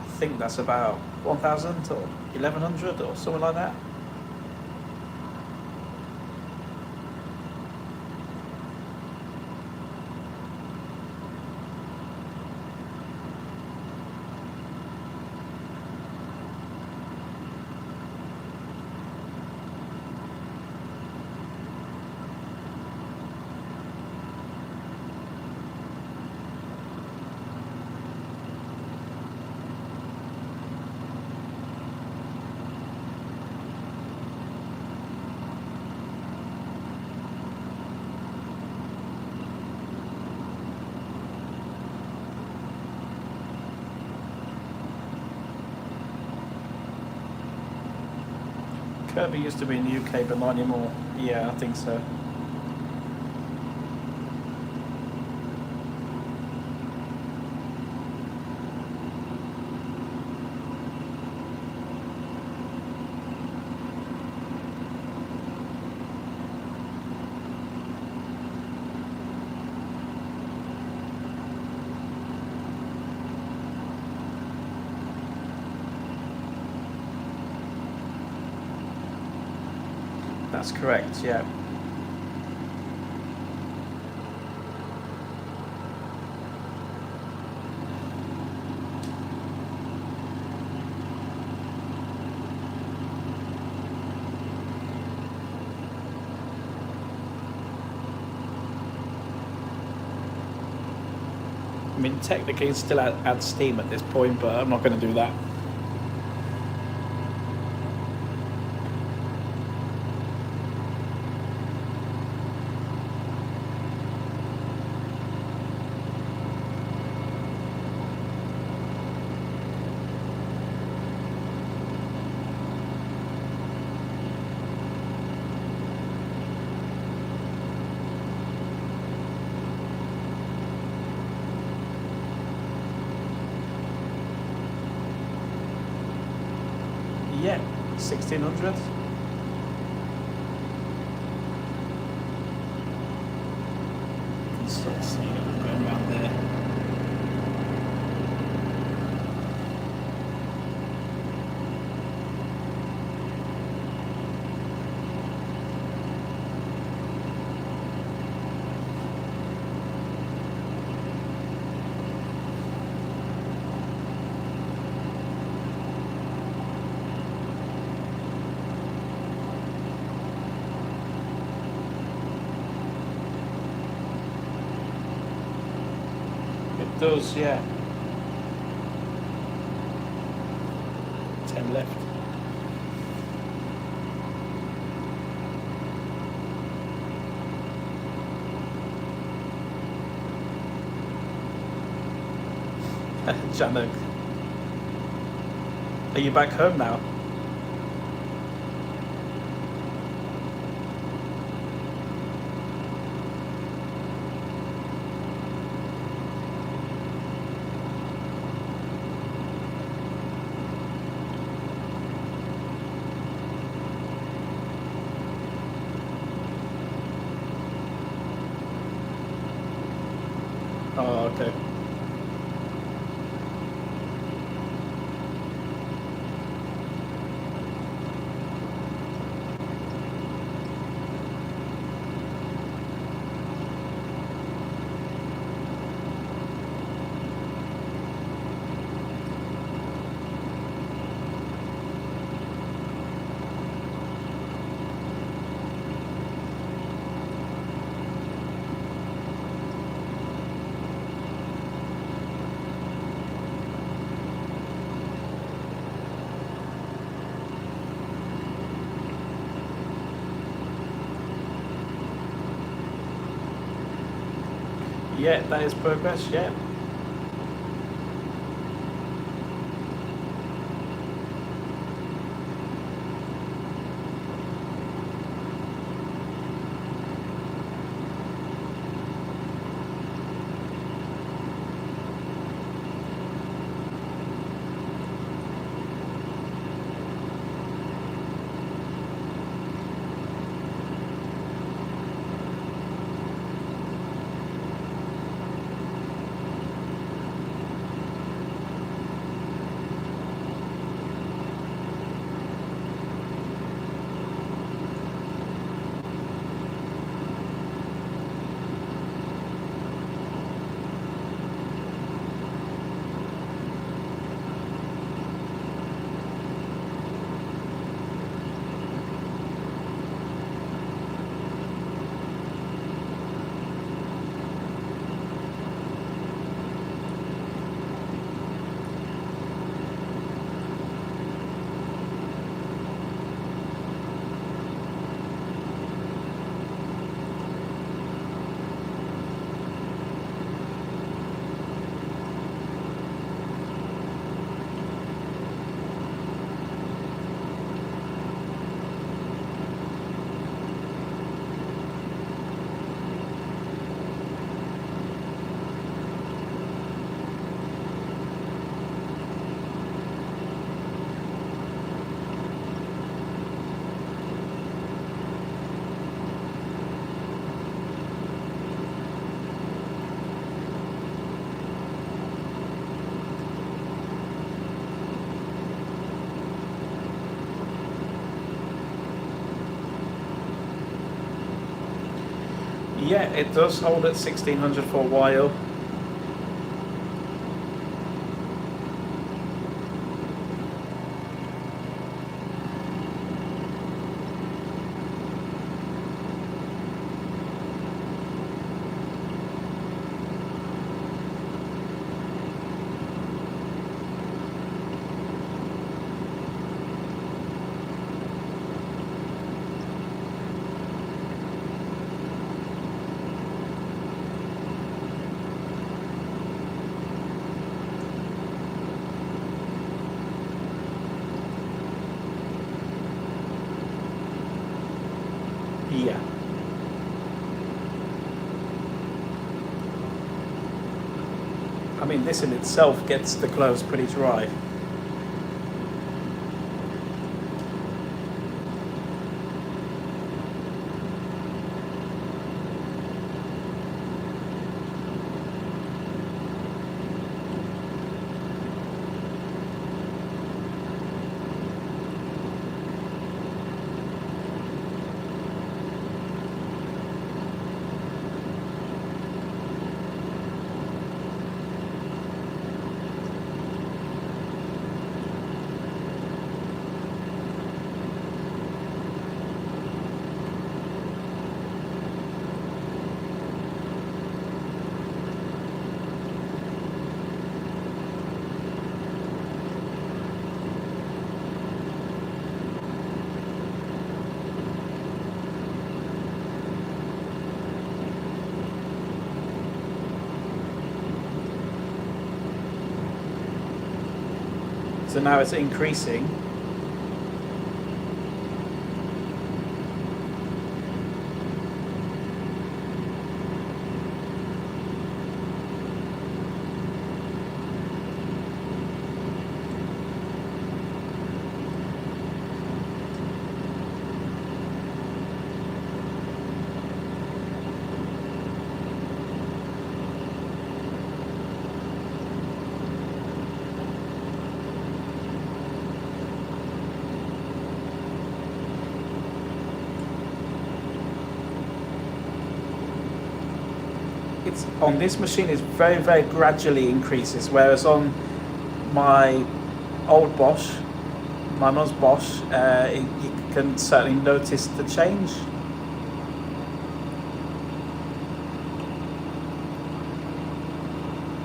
I think that's about 1,000 or 1,100 or something like that. Kirby used to be in the UK, but not anymore. Yeah, I think so. That's correct, yeah. I mean, technically, it's still add steam at this point, but I'm not going to do that. Yeah, 1600. You can sort of see it going around there. It does, yeah. 10 left. Janek. Are you back home now? Oh, okay. Yeah, that is progress, yeah. Yeah, it does hold at 1600 for a while. Yeah. I mean, this in itself gets the clothes pretty dry. So now it's increasing. It's on this machine is very gradually increases, whereas on my old Bosch, my mum's Bosch, you can certainly notice the change.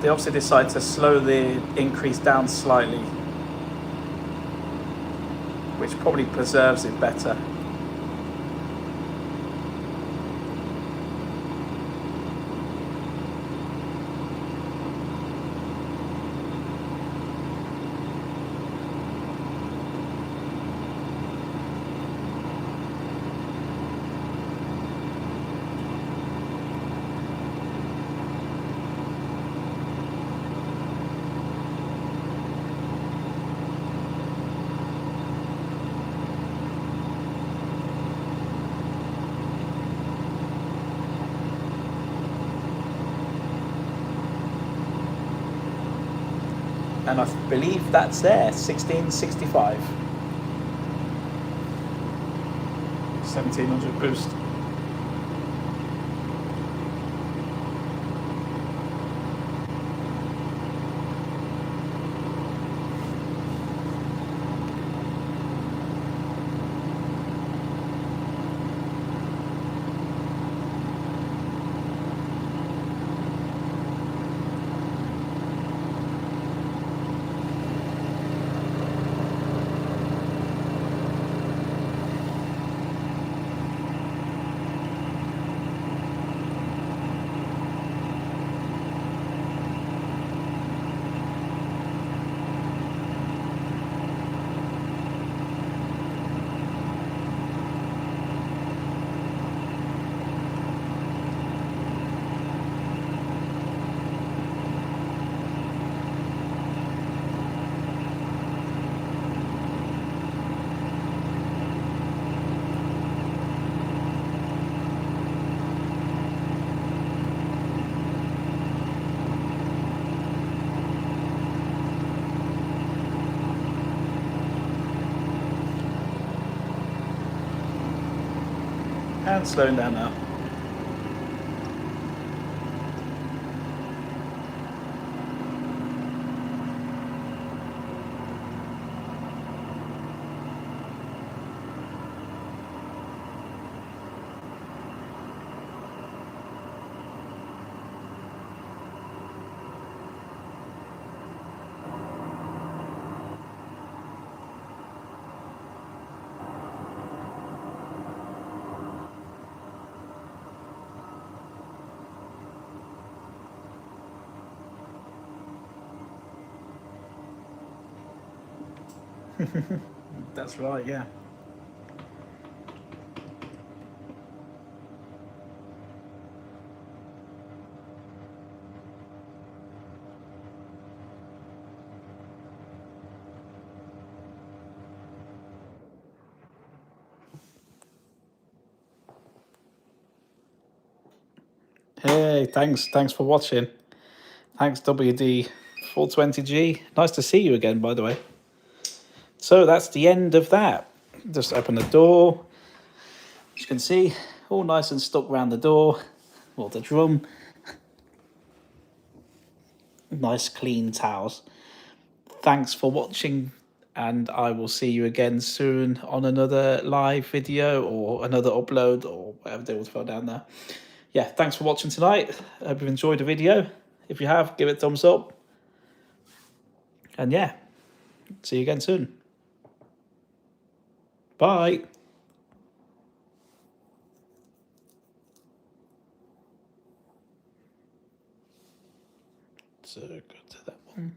They obviously decided to slow the increase down slightly, which probably preserves it better. And I believe that's there, 1665. 1700 boost. And slowing down now. That's right, yeah. Hey, thanks for watching. Thanks WD420G. Nice to see you again, by the way. So that's the end of that. Just open the door. As you can see, all nice and stuck around the door, or the drum. Nice clean towels. Thanks for watching, and I will see you again soon on another live video or another upload or whatever they will throw down there. Yeah, thanks for watching tonight. I hope you've enjoyed the video. If you have, give it a thumbs up. And yeah, see you again soon. Bye. So go to that one.